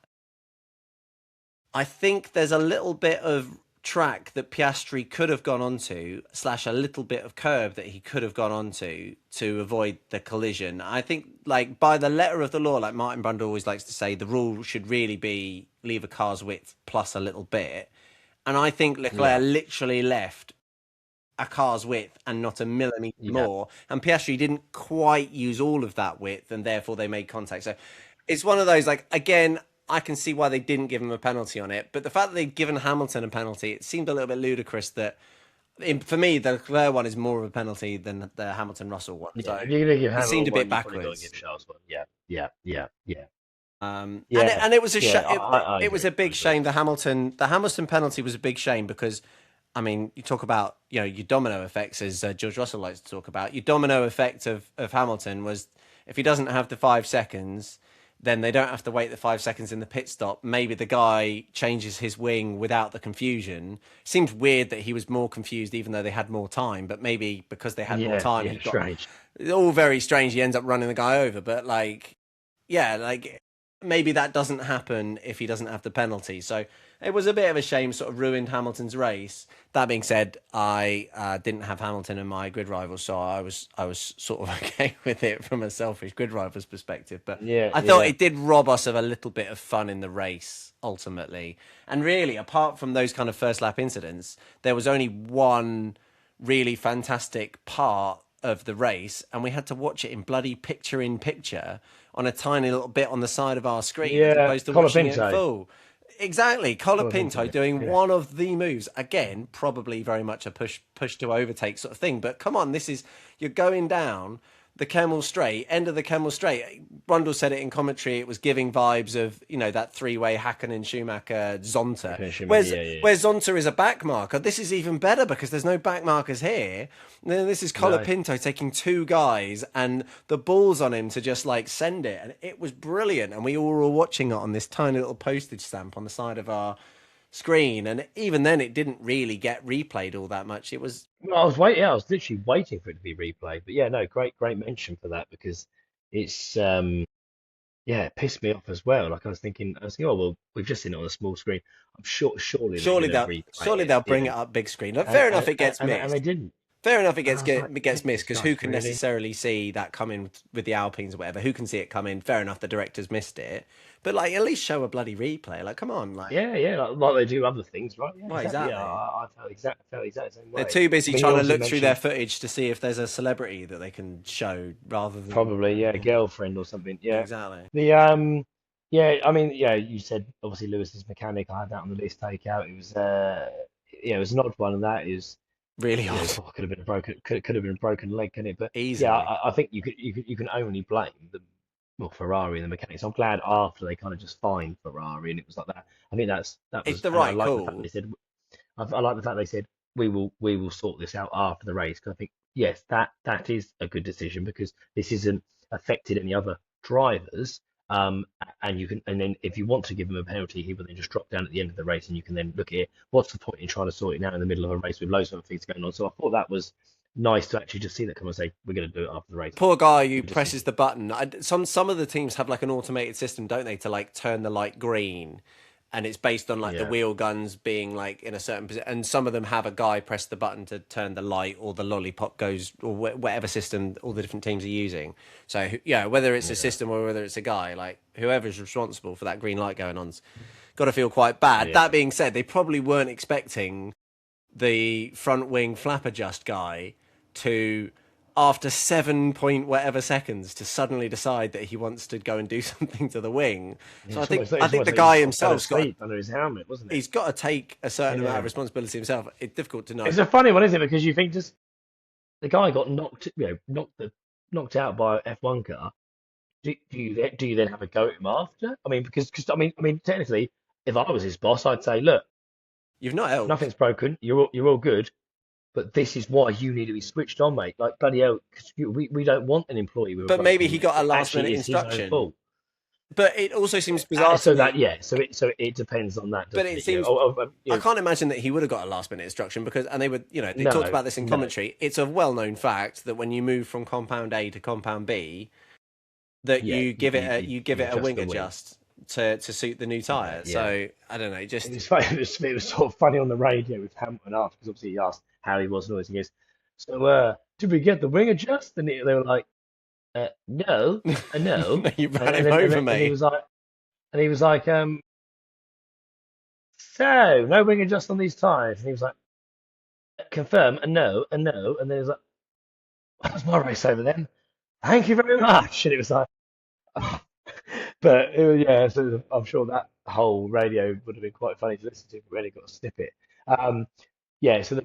I think there's a little bit of track that Piastri could have gone onto, slash a little bit of curb that he could have gone onto to avoid the collision. I think, like, by the letter of the law, like Martin Brundle always likes to say, the rule should really be leave a car's width plus a little bit. And I think Leclerc Yeah, literally left a car's width and not a millimetre yeah, more. And Piastri didn't quite use all of that width, and therefore they made contact. So it's one of those, like, again, I can see why they didn't give him a penalty on it. But the fact that they'd given Hamilton a penalty, it seemed a little bit ludicrous that, for me, the Leclerc one is more of a penalty than the Hamilton Russell one. yeah. So If you're gonna give it seemed Hamilton a bit one, you probably got to backwards. give Charles one. Yeah, yeah, yeah, yeah, And yeah, it was a yeah. I it was agree. a I big agree. shame. The Hamilton penalty was a big shame because, I mean, you talk about your domino effects, as George Russell likes to talk about. Your domino effect of Hamilton was, if he doesn't have the 5 seconds, then they don't have to wait the 5 seconds in the pit stop. Maybe the guy changes his wing without the confusion. Seems weird that he was more confused even though they had more time, but maybe because they had more Yeah, time, he yeah. got Strange. all very strange. He ends up running the guy over, but like, yeah, like maybe that doesn't happen if he doesn't have the penalty. So it was a bit of a shame, sort of ruined Hamilton's race. That being said, I didn't have Hamilton in my grid rivals, so I was sort of okay with it from a selfish grid rivals perspective. But Yeah, I thought yeah, it did rob us of a little bit of fun in the race ultimately. And really, apart from those kind of first lap incidents, there was only one really fantastic part of the race, and we had to watch it in bloody picture in picture on a tiny little bit on the side of our screen as yeah. opposed to watching it in Colapinto. full. Exactly, Colapinto Colapinto. doing Yeah. one of the moves again, probably very much a push to overtake sort of thing. But come on, this is, you're going down the Kemmel Straight, end of the Kemmel Straight. Brundle said it in commentary. It was giving vibes of that three-way Hakkinen, Schumacher, Zonta. Okay, Schumacher. Whereas Yeah, yeah, where Zonta is a back marker, this is even better because there's no back markers here. And then this is no. Colapinto taking two guys and the balls on him to just like send it, and it was brilliant. And we all were watching it on this tiny little postage stamp on the side of our screen, and even then, it didn't really get replayed all that much. It was Well, I was waiting. I was literally waiting for it to be replayed. But yeah, no, great mention for that because it's yeah, it pissed me off as well. Like I was thinking, oh well, we've just seen it on a small screen. I'm sure, surely they're surely gonna they'll replay surely it. they'll bring Yeah, it up big screen. Fair enough, it gets and they missed. didn't. Fair enough, And I was like, it gets missed Jesus because who Christ, can really? necessarily see that coming with the Alpines or whatever? Who can see it coming? Fair enough, the directors missed it, but like at least show a bloody replay. Like, come on, like, Yeah, yeah, like they do other things, right? Yeah, well, exactly. Yeah, exactly. I felt exactly the same They're way. too I busy mean, you trying to obviously look through their mentioned footage to see if there's a celebrity that they can show rather than probably, yeah, girlfriend or something. Yeah. exactly. The yeah, I mean, yeah, you said obviously Lewis's mechanic. I had that on the list take out. It was yeah, it was an odd one, and that is, Really you know, odd, could have been a broken, could have been a broken leg, couldn't it? But yeah, easily. I think you can only blame the well Ferrari and the mechanics. I'm glad after they kind of just fined Ferrari and it was like that. I think that It's was, the and I right like the fact call, they said I like the fact they said we will sort this out after the race because I think yes that is a good decision because this isn't affected any other drivers. And you can and then if you want to give him a penalty, he will then just drop down at the end of the race, and you can then look at it. What's the point in trying to sort it out in the middle of a race with loads of other things going on? So I thought that was nice to actually just see that come and say we're going to do it after the race. poor guy who Good presses decision. the button. Some of the teams have like an automated system, don't they, to like turn the light green, and it's based on like the Yeah, wheel guns being like in a certain position. And some of them have a guy press the button to turn the light, or the lollipop goes, or whatever system all the different teams are using. So yeah, whether it's a yeah, system or whether it's a guy, like whoever's responsible for that green light going on's got to feel quite bad. yeah. That being said, they probably weren't expecting the front wing flap adjust guy to, after 7 point whatever seconds, to suddenly decide that he wants to go and do something to the wing. So It I was think almost the like he guy just sort of fell himself's got asleep under his helmet, wasn't it? he's got to take a certain amount of Yeah. responsibility himself. It's difficult to know. It's a funny one, isn't it? Because you think just the guy got knocked, knocked out by a F1 car. Do you then have a go at him after? I mean, because I mean, technically, if I was his boss, I'd say, look, You've not helped, nothing's broken. You're all good, but this is why you need to be switched on, mate. Like bloody hell, 'cause we don't want an employee with a but maybe broken he leg. got a It last minute actually is his own instruction. fault. But it also seems bizarre to So that me. yeah, so it depends on that, But doesn't it it? You know, seems I you know, can't imagine that he would have got a last minute instruction because, and they would, they talked no, about this in no, commentary. It's a well known fact that when you move from compound A to compound B, that yeah, you give you it a adjust wing the wing. adjust to suit the new Yeah, tire. yeah. So I don't know, It just was funny. It was sort of funny on the radio with Hamilton after, because obviously he asked how he was and all this. And he goes, "So, did we get the wing adjust?" And they were like, "No, no." you ran him Then over, and he mate. was like, "So no wing adjust on these tires?" And he was like, "Confirm, a no, a no." And then he was like, "That was my race over then. Thank you very much." And it was like, but it was, yeah. So I'm sure that whole radio would have been quite funny to listen to if we really got a snippet. Um, Yeah, so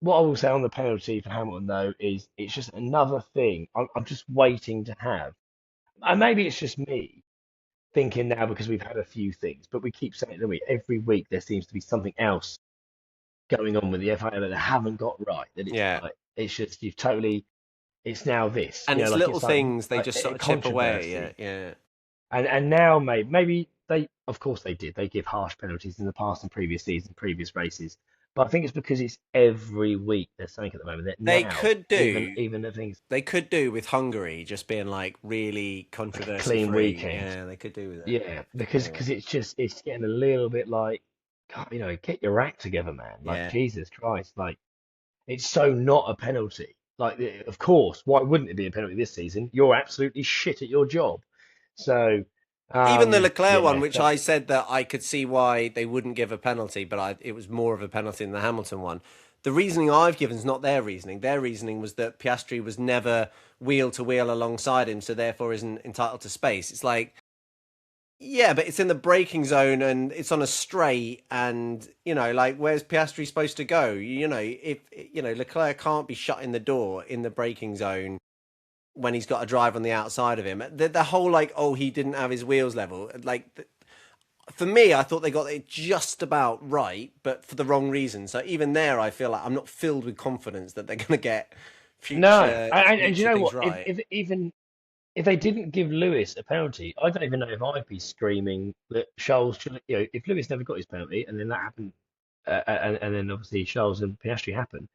what I will say on the penalty for Hamilton though is it's just another thing. I'm just waiting to have, and maybe it's just me thinking now because we've had a few things, but we keep saying that we every week there seems to be something else going on with the FIA that they haven't got right. That it's Yeah, like it's just you've totally it's now this, and it's like little it's like things they just a sort of chip away. Yeah, controversy, yeah. and now maybe they of course they did they give harsh penalties in the past and previous seasons, previous races. But I think it's because it's every week there's something at the moment that They now could do even the things they could do with Hungary just being like really like a controversy clean free. weekend. Yeah, they could do with it. Yeah, Yeah, because it's getting a little bit like, God, you know, get your act together, man. Like yeah. Jesus Christ, like it's so not a penalty. Like, of course, why wouldn't it be a penalty this season? You're absolutely shit at your job. So, Even the Leclerc one, yeah, which that I said that I could see why they wouldn't give a penalty, but it was more of a penalty than the Hamilton one. The reasoning I've given is not their reasoning. Their reasoning was that Piastri was never wheel to wheel alongside him, so therefore isn't entitled to space. It's like, yeah, but it's in the braking zone and it's on a straight, and like where's Piastri supposed to go? If Leclerc can't be shutting the door in the braking zone when he's got a drive on the outside of him. The whole like, oh, he didn't have his wheels level. Like for me, I thought they got it just about right, but for the wrong reason. So even there, I feel like I'm not filled with confidence that they're going to get no. And you future know things what? right. If even if they didn't give Lewis a penalty, I don't even know if I'd be screaming that Charles should. You know, if Lewis never got his penalty and then that happened, and then obviously Charles and Piastri happened,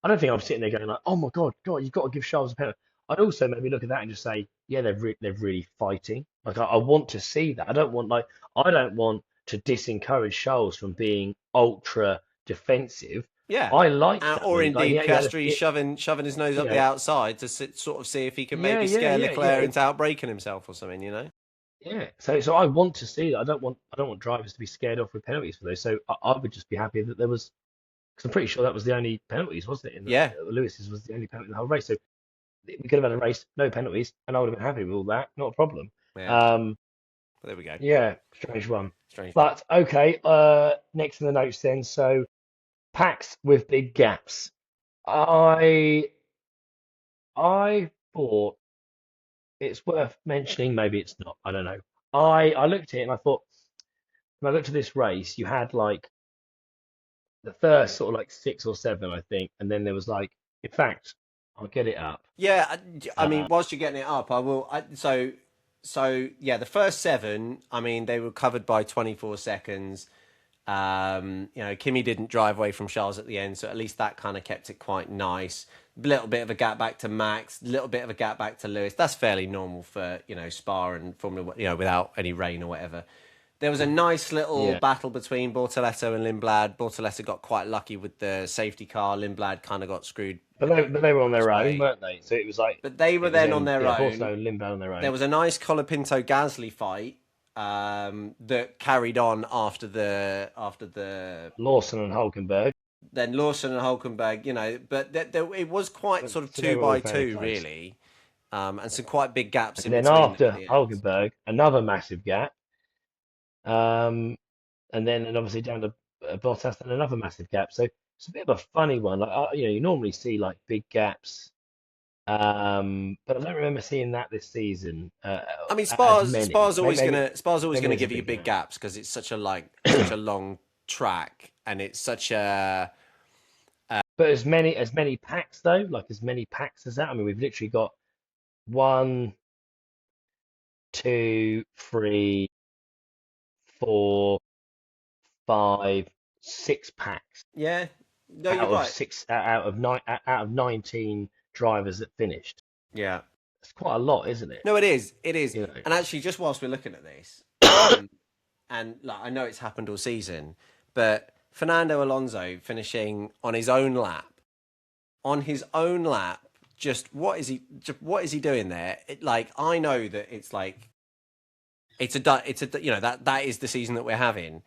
I don't think I'm sitting there going like, "Oh my God, you've got to give Charles a penalty." I'd also maybe look at that and just say, "Yeah, they're really fighting." Like I want to see that. I don't want to disencourage Charles from being ultra defensive. Yeah. I liked that Or move. Like indeed, he had Piastri shoving his nose you up the know, outside to sort of see if he can yeah, maybe yeah, scare yeah, yeah. Leclerc into outbraking himself or something, you know? Yeah. So I want to see that. I don't want drivers to be scared off with penalties for those. So I would just be happy that there was, because I'm pretty sure that was the only penalties, wasn't it? Yeah. Lewis's was the only penalty in the whole race. So we could have had a race, no penalties, and I would have been happy with all that. Not a problem. Yeah. Um, But there we go. yeah, strange one. Strange one. But okay, next in the notes then. So packs with big gaps. I I thought it's worth mentioning. Maybe it's not. I don't know. I looked at it and I thought when I looked at this race, you had like the first sort of like six or seven, I think, and then there was like, in fact, I'll get it up. Yeah, I mean, Uh, whilst you're getting it up, I will. So yeah, the first seven. I mean, they were covered by 24 seconds. Kimi didn't drive away from Charles at the end, so at least that kind of kept it quite nice. A little bit of a gap back to Max, a little bit of a gap back to Lewis. That's fairly normal for Spa and Formula One, without any rain or whatever. There was a nice little yeah, battle between Bortoleto and Lindblad. Bortoleto got quite lucky with the safety car. Lindblad kind of got screwed but they were on their his own, way. weren't they? So it was like But they were it was then on then their yeah, own. Borto and Limbo on their There own. was a nice Colapinto Gasly fight that carried on after the Lawson and Hulkenberg. then Lawson and Hulkenberg, but it was quite sort of So they two were all by fairly two close. really, and some quite big gaps And in then between at after the end. Hulkenberg, another massive gap. Um, and obviously down to Bottas and another massive gap. So it's a bit of a funny one. Like you normally see like big gaps, but I don't remember seeing that this season I mean, as many. Spa's always Maybe gonna there's a give you big big gap. gaps because it's such a long track and it's such a But as many packs though, like as many packs as that. I mean, we've literally got one, two, three, four, five, six packs yeah. No, you're right. out of 19 drivers that finished. Yeah. It's quite a lot, isn't it? No, it is. It is. You know. And actually, just whilst we're looking at this, and like I know it's happened all season, but Fernando Alonso finishing on his own lap. What is he doing there? Like I know that it's like that is the season that we're having.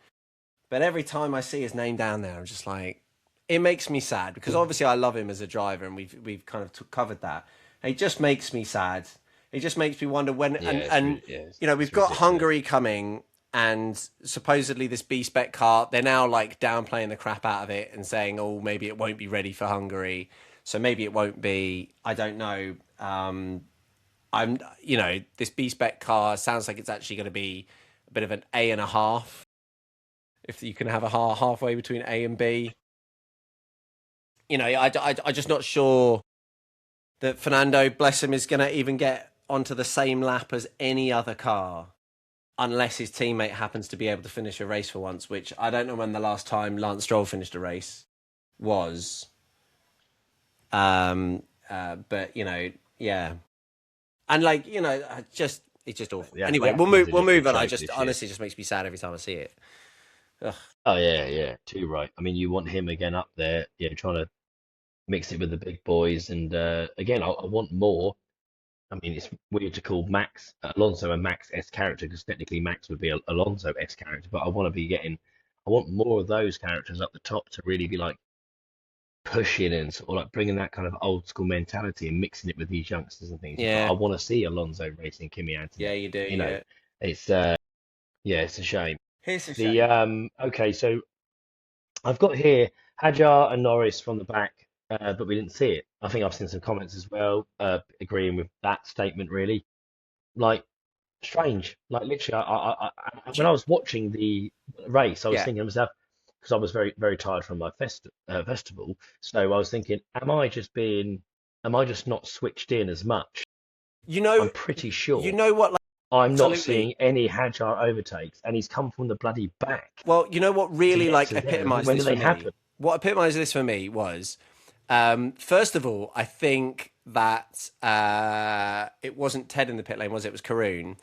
But every time I see his name down there, I'm just like, it makes me sad because obviously I love him as a driver, and we've kind of covered that. It just makes me sad. It just makes me wonder when Yeah, we've it's got ridiculous. Hungary coming, and supposedly this B spec car, they're now like downplaying the crap out of it and saying, oh, maybe it won't be ready for Hungary, so maybe it won't be. I don't know. This B spec car sounds like it's actually going to be a bit of an A and a half if you can have a halfway between A and B. I just not sure that Fernando, bless him, is going to even get onto the same lap as any other car unless his teammate happens to be able to finish a race for once, which I don't know when the last time Lance Stroll finished a race was. But yeah. And it's just awful. The Anyway, we'll Athens move. are We'll just move on. I just atrocious. Yeah. honestly just makes me sad every time I see it. Ugh. Oh yeah, yeah, too right. I mean, you want him again up there, trying to mix it with the big boys, and again, I want more. I mean, it's weird to call Max Alonso a Max S character because technically Max would be a Alonso S character, but I want more of those characters up the top to really be like pushing and sort of like bringing that kind of old school mentality and mixing it with these youngsters and things. Yeah, I want to see Alonso racing Kimi yeah, Antonelli. you do. You know, Yeah, it's yeah, it's a shame. it's a The shame. okay, so I've got here Hajar and Norris from the back, but we didn't see it. I think I've seen some comments as well, agreeing with that statement. Really, like strange. Like literally, when I was watching the race, I was Yeah, thinking to myself because I was very very tired from my festival, so I was thinking, am I just not switched in as much? you know, I'm pretty you sure know what? Like, I'm not absolutely. seeing any Hajar overtakes, and he's come from the bloody back Well, you know what to really get like to there. And epitomized when do this for they me? happen? What epitomized this for me was, first of all, I think that it wasn't Ted in the pit lane, was it? It was Karoon.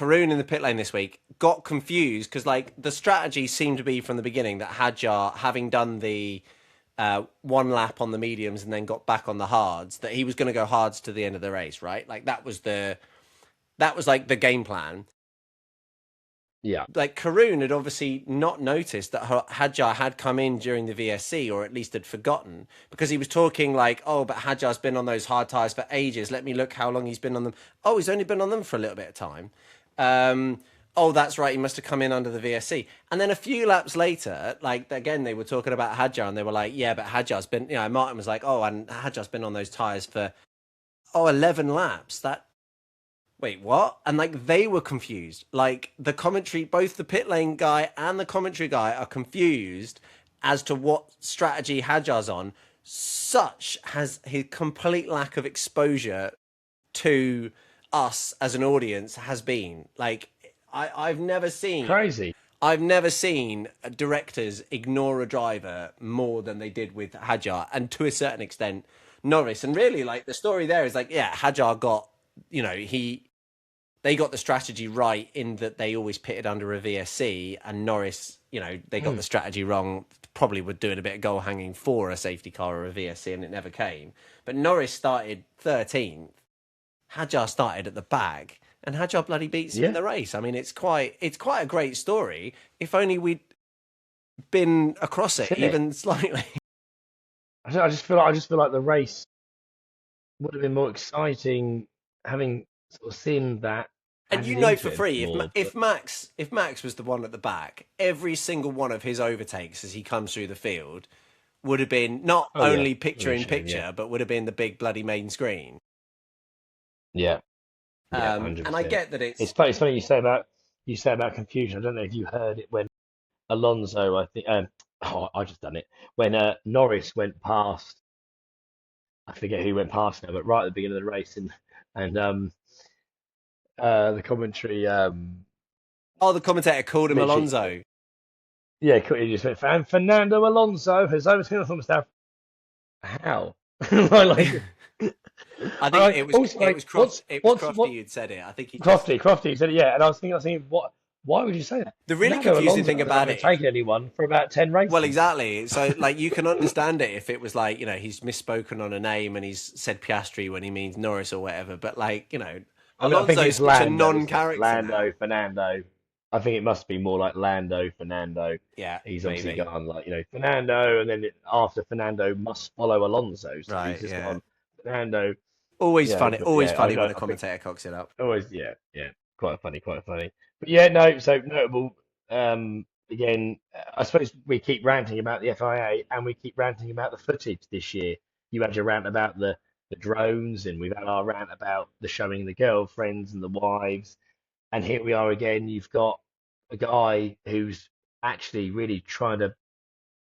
Karun in the pit lane this week got confused because like the strategy seemed to be from the beginning that Hadjar, having done the one lap on the mediums and then got back on the hards, that he was going to go hards to the end of the race, right? Like that was like the game plan. Yeah. Like Karun had obviously not noticed that Hadjar had come in during the VSC, or at least had forgotten, because he was talking like, oh, but Hadjar's been on those hard tyres for ages. Let me look how long he's been on them. Oh, he's only been on them for a little bit of time. Oh, that's right. He must have come in under the VSC. And then a few laps later, like, again, they were talking about Hadjar and they were like, yeah, but Hadjar's been, Martin was like, oh, and Hadjar's been on those tyres for, 11 laps. Wait, what? And like they were confused. Like the commentary, both the pit lane guy and the commentary guy are confused as to what strategy Hadjar's on. Such has his complete lack of exposure to us as an audience has been. Like I've never seen Crazy. I've never seen directors ignore a driver more than they did with Hadjar, and to a certain extent Norris. And really, like the story there is like, yeah, Hadjar got, they got the strategy right in that they always pitted under a VSC, and Norris, they got the strategy wrong. Probably were doing a bit of goal hanging for a safety car or a VSC, and it never came. But Norris started 13th. Hadjar started at the back, and Hadjar bloody beats him in the race. I mean, it's quite a great story. If only we'd been across it even slightly. I just feel like the race would have been more exciting having sort of seen that. And you know for free, if Max was the one at the back, every single one of his overtakes as he comes through the field would have been not only picture in picture, but would have been the big bloody main screen. Yeah. And I get that it's funny you say about confusion. I don't know if you heard it when Alonso, I think, I just done it when Norris went past. I forget who went past now, but right at the beginning of the race, and the commentary. The commentator called him Alonso. Yeah, he just went, and Fernando Alonso has overtaken the staff. How? Like, I think it was Crofty who'd said it. I think Crofty said it, yeah. And I was thinking, what? Why would you say that? The really confusing thing about it, taken anyone for about 10 races. Well, exactly. So, like, you can understand it if it was like, he's misspoken on a name and he's said Piastri when he means Norris or whatever. But like, Alonso's such a non-character. Lando, Fernando. I think it must be more like Lando, Fernando. Yeah, he's obviously gone like Fernando, and then after Fernando must follow Alonso. So right, he's just gone Fernando. Always funny when a commentator cocks it up. Always, quite funny. But yeah, no. So notable. Again, I suppose we keep ranting about the FIA and we keep ranting about the footage this year. You had your rant about the drones, and we've had our rant about the showing the girlfriends and the wives. And here we are again. You've got a guy who's actually really trying to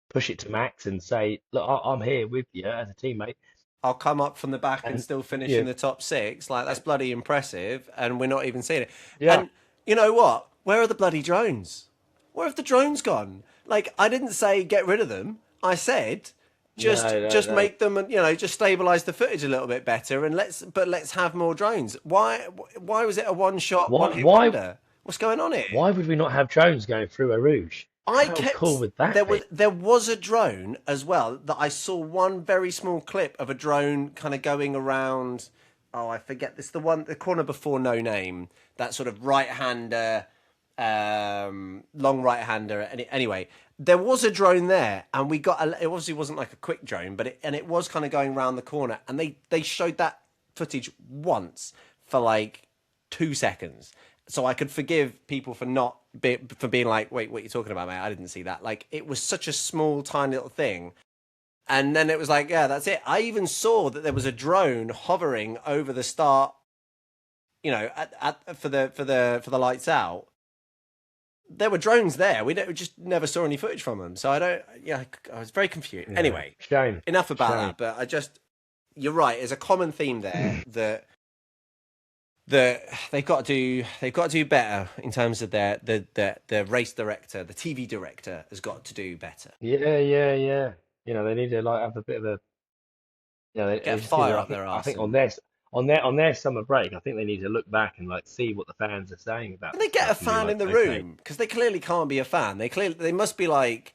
push it to Max and say, look, I'm here with you as a teammate. I'll come up from the back and still finish in the top 6. Like, that's bloody impressive. And we're not even seeing it. Yeah. And you know what? Where are the bloody drones? Where have the drones gone? Like, I didn't say get rid of them. I said just make them, just stabilize the footage a little bit better, and let's have more drones. Why was it a one shot? Why? What's going on here? Why would we not have drones going through a Rouge? How cool would that be? There was a drone as well that I saw, one very small clip of a drone kind of going around. Oh, I forget this. The corner before No Name. That sort of right-hander, long right-hander. Anyway, there was a drone there, and we got. It obviously wasn't like a quick drone, but it was kind of going around the corner, and they showed that footage once for like 2 seconds. So I could forgive people for being like, wait, what are you talking about, mate? I didn't see that. Like, it was such a small, tiny little thing. And then it was like, yeah, that's it. I even saw that there was a drone hovering over the start, for the lights out. There were drones there. We just never saw any footage from them. So I was very confused. Yeah, anyway, shame. Enough about that. But you're right. There's a common theme there that they've got to do better in terms of the race director, the TV director has got to do better. Yeah. They need to have a bit of a get fire up their arse. I think on their summer break, I think they need to look back and like see what the fans are saying about Can they this get a stuff and be fan in like, the okay, room? Because they clearly can't be a fan. They must be like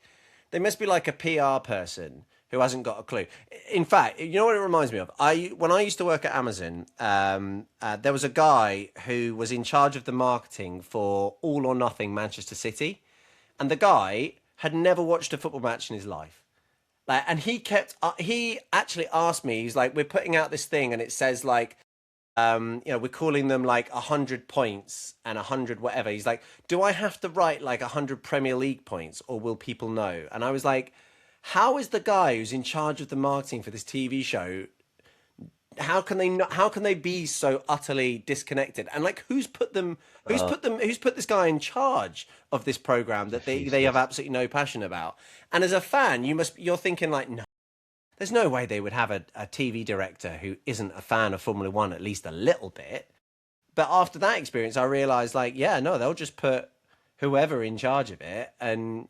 a PR person who hasn't got a clue. In fact, you know what it reminds me of? When I used to work at Amazon, there was a guy who was in charge of the marketing for All or Nothing Manchester City, and the guy had never watched a football match in his life. Like, and he actually asked me. He's like, "We're putting out this thing, and it says like, we're calling them like 100 points and 100 whatever." He's like, "Do I have to write like 100 Premier League points, or will people know?" And I was like, "How is the guy who's in charge of the marketing for this TV show? How can they not? How can they be so utterly disconnected? And like, who's put them? Who's uh, put them? Who's put this guy in charge of this program that just they have useless. absolutely no passion about?" And as a fan, you're thinking like, no, there's no way they would have a TV director who isn't a fan of Formula One at least a little bit. But after that experience, I realized, like, yeah, no, they'll just put whoever in charge of it, and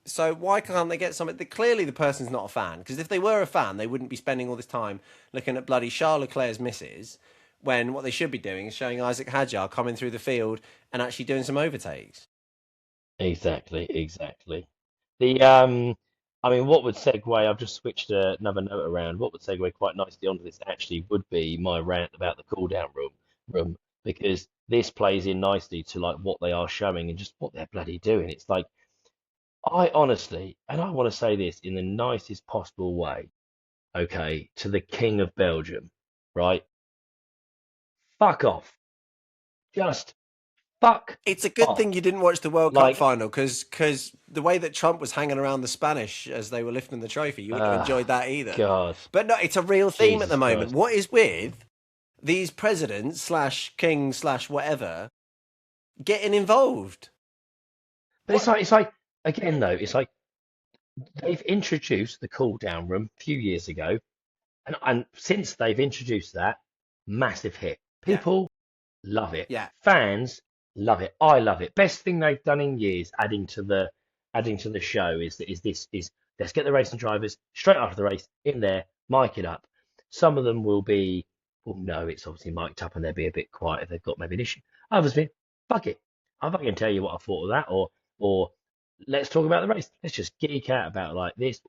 so why can't they get something? Clearly, the person's not a fan, because if they were a fan, they wouldn't be spending all this time looking at bloody Charles Leclerc's misses, when what they should be doing is showing Isaac Hadjar coming through the field and actually doing some overtakes. Exactly, exactly. The I mean, what would segue? I've just switched another note around. What would segue quite nicely onto this actually would be my rant about the cool down room because this plays in nicely to like what they are showing and just what they're bloody doing. It's like I honestly, and I want to say this in the nicest possible way, okay, to the King of Belgium, right? Fuck off. Just fuck It's a good off. thing you didn't watch the World Cup Like, final, because the way that Trump was hanging around the Spanish as they were lifting the trophy, you wouldn't have enjoyed ah, that either. God, But no, it's a real theme at the Jesus moment. Christ. What is with these presidents slash kings slash whatever getting involved? But What? it's like again though, it's like they've introduced the cool down room a few years ago, and since they've introduced that, massive hit. Yeah, People love it. yeah. Fans love it. I love it. Best thing they've done in years, adding to the show is let's get the racing drivers straight after the race in there, mic it up. Some of them will be, well, no, it's obviously mic'd up and they'll be a bit quiet if they've got maybe an issue. Others be, fuck it. I fucking tell you what I thought of that, or let's talk about the race. Let's just geek out about like this,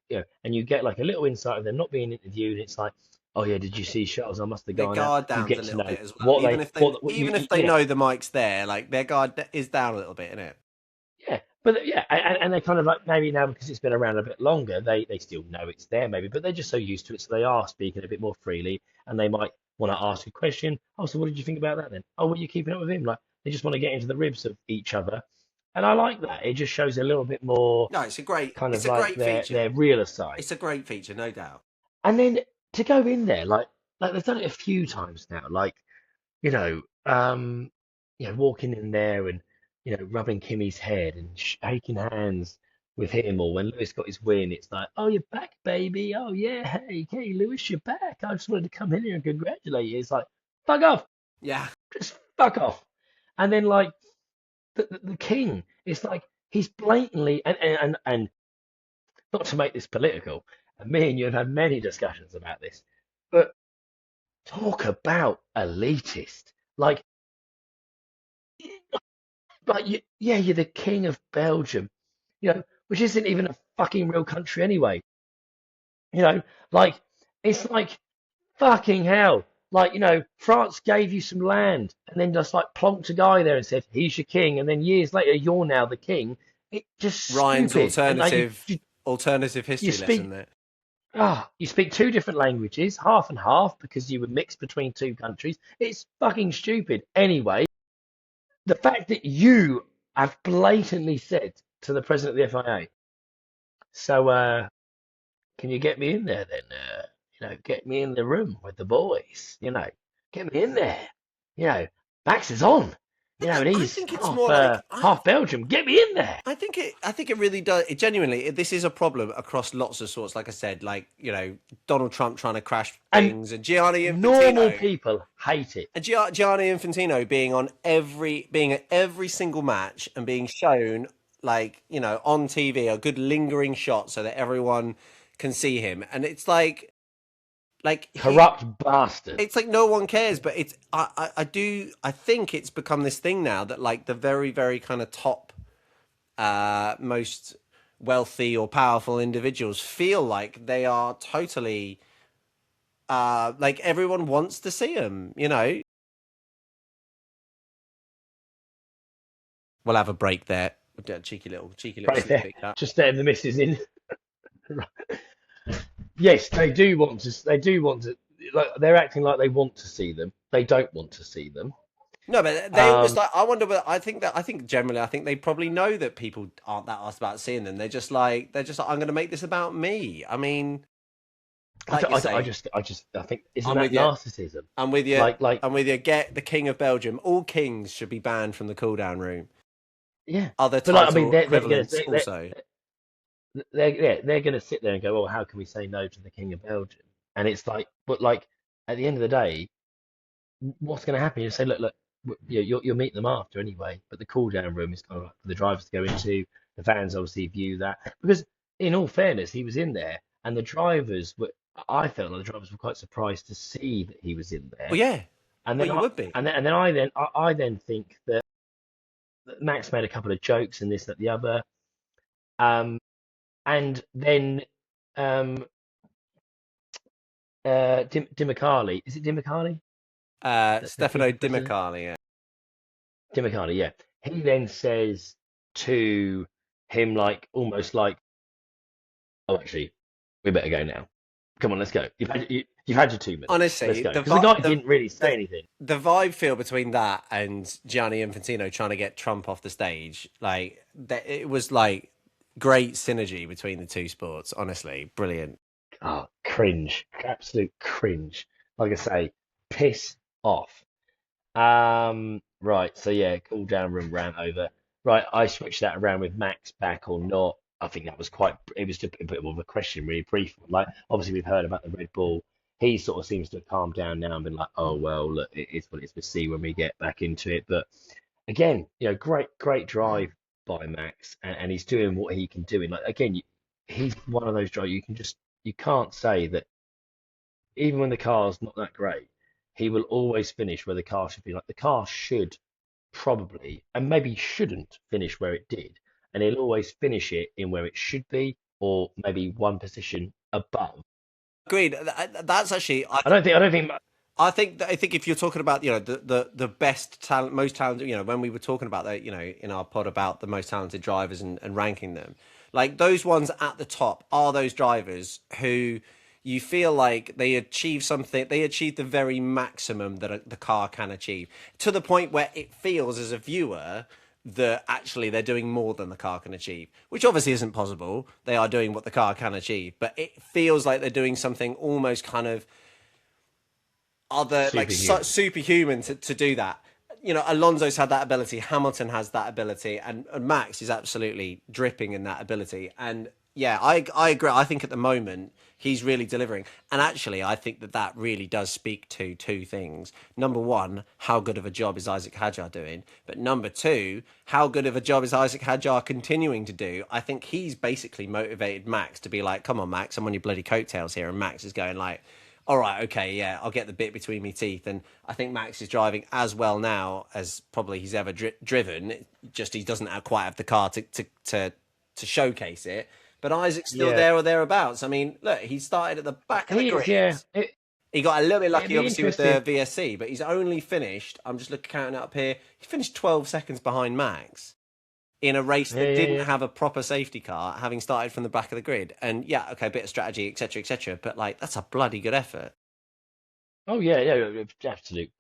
and you get like a little insight of them not being interviewed. It's like, oh yeah, did you see Charles? I must have Their gone out. guard You down's a get to little know bit as well. what they, what Even if they yeah, know the mic's there, like their guard is down a little bit, isn't it? yeah, but yeah, and they kind of like maybe now because it's been around a bit longer, they still know it's there maybe, but they're just so used to it, so they are speaking a bit more freely, and they might want to ask a question. Oh, so what did you think about that then? Oh, were you keeping up with him? Like they just want to get into the ribs of each other, and I like that. It just shows a little bit more No, kind it's of a like great their feature. realer side. It's a great feature, no doubt. And then to go in there, like they've done it a few times now, like you know, um, walking in there and rubbing Kimmy's head and shaking hands with him, or when Lewis got his win, it's like, oh, you're back, baby. Oh yeah, hey, Lewis, you're back. I just wanted to come in here and congratulate you. It's like, fuck off, Yeah, just fuck off. And then like the king, it's like he's blatantly and not to make this political, and me and you have had many discussions about this, but talk about elitist. Yeah, you're the king of Belgium, which isn't even a fucking real country anyway. You know, like it's like fucking hell. Like, France gave you some land and then just like plonked a guy there and said, he's your king. And then years later, you're now the king. It just Ryan's stupid. And like alternative you history lesson speak there. you speak two different languages, half and half, because you were mixed between two countries. It's fucking stupid. Anyway, the fact that you have blatantly said to the president of the FIA, so can you get me in there then? Get me in the room with the boys. Get me in there. You know, Max is on. And I he's think it's half more like half Belgium. Get me in there. I think it really does. It genuinely, this is a problem across lots of sorts. Like I said, like Donald Trump trying to crash And things, and Gianni normal Infantino, people hate it. and Gianni Infantino being at every single match and being shown like on TV, a good lingering shot so that everyone can see him. And it's like, Like Corrupt bastard. it's like no one cares, but it's I think it's become this thing now that like the very very kind of top most wealthy or powerful individuals feel like they are totally like everyone wants to see them, you know. We'll have a break there. Cheeky little Right sneak there. peek that. Just letting the missus in. Yes, they do want to. They do want to. Like they're acting like they want to see them. They don't want to see them. No, but they almost Um, like. I wonder. Whether, I think generally, I think they probably know that people aren't that asked about seeing them. They're just like, I'm going to make this about me. I mean, like you say, I think isn't I'm that with you. narcissism? I'm with you. Like, I'm with you. Get the King of Belgium. All kings should be banned from the cool down room. yeah. Other But like, I mean, title equivalents also. they're gonna sit there and go, "Oh, how can we say no to the King of Belgium?" And it's like, but like at the end of the day, what's going to happen? You say, look, you'll meet them after anyway, but the cool down room is kind of like for the drivers to go into. The fans obviously view that because, in all fairness, he was in there, and the drivers were. I felt like the drivers were quite surprised to see that he was in Well, there, yeah. and Well, then you would be. I then think that Max made a couple of jokes and this, that, the other, um, and then um, Dimicali, is it Dimicali? The Stefano FIFA president? Dimicali. Yeah. Dimicali, yeah. He then says to him, like, almost like, "Oh, actually, we better go now. Come on, let's go. You've had your 2 minutes. Let's Honestly, go." Because the guy didn't really say the anything. the vibe feel between that and Gianni Infantino trying to get Trump off the stage, like that, it was like great synergy between the two sports. Honestly, brilliant. Oh, cringe. Absolute cringe. Like I say, piss off. Right. So yeah, cool down room rant over. Right. I switched that around with Max back or not. I think that was quite, it was just a bit of a question, really brief one. Like, obviously, we've heard about the Red Bull. He sort of seems to have calmed down now and been like, oh, well, look, it is what it is. We'll see when we get back into it. But again, great drive by Max, and he's doing what he can do. And like, again, he's one of those drivers you can't say that even when the car's not that great, he will always finish where the car should be. Like the car should probably and maybe shouldn't finish where it did, and he'll always finish it in where it should be, or maybe one position above. Agreed. That's actually I don't think. I think if you're talking about the best talent, most talented, when we were talking about that, in our pod about the most talented drivers and ranking them, like those ones at the top are those drivers who you feel like they achieve something, they achieve the very maximum that the car can achieve to the point where it feels as a viewer that actually they're doing more than the car can achieve, which obviously isn't possible. They are doing what the car can achieve, but it feels like they're doing something almost kind of other like Superhuman. superhuman to do that. Alonso's had that ability, Hamilton has that ability, and Max is absolutely dripping in that ability. And yeah, I agree. I think at the moment he's really delivering, and actually I think that really does speak to two things. Number one, how good of a job is Isaac Hadjar doing? But number two, how good of a job is Isaac Hadjar continuing to do? I think he's basically motivated Max to be like, come on Max, I'm on your bloody coattails here. And Max is going like, all right, okay, yeah, I'll get the bit between my teeth. And I think Max is driving as well now as probably he's ever driven. Just he doesn't quite have the car to showcase it. But Isaac's still Yeah, there or thereabouts. I mean, look, he started at the back of the he is. grid. Yeah, He got a little bit it'd lucky, be obviously, with the interesting. VSC, but he's only finished. I'm just looking counting it up here. He finished 12 seconds behind Max in a race Yeah, that yeah, didn't yeah. have a proper safety car, having started from the back of the grid. And yeah, okay, a bit of strategy, etc., etc. But like, that's a bloody good effort. Oh yeah, yeah, absolute.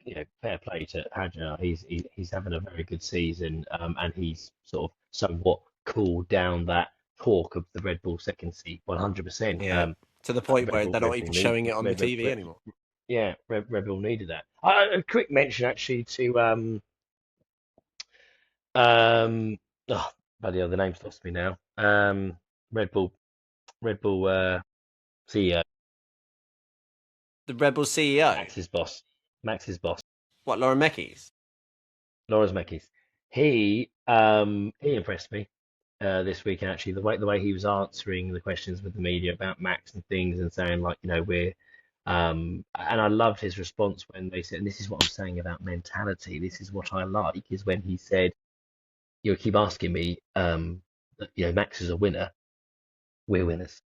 Fair play to Hadjar. He's having a very good season, and he's sort of somewhat cooled down that talk of the Red Bull second seat 100%. Yeah, to the point Red where Bull, they're not even showing it on the TV anymore. yeah, Red Bull needed that. A quick mention actually to um oh, bloody hell, the name's lost me now. Red Bull Red Bull CEO, The Rebel CEO, Max's boss, Max's boss. what, Lauren Meckies? Laura's Mackies. He impressed me this weekend actually. The way he was answering the questions with the media about Max and things and saying like, we're And I loved his response when they said, and this is what I'm saying about mentality. This is what I like, is when he said, "You keep asking me, Max is a winner. We're winners.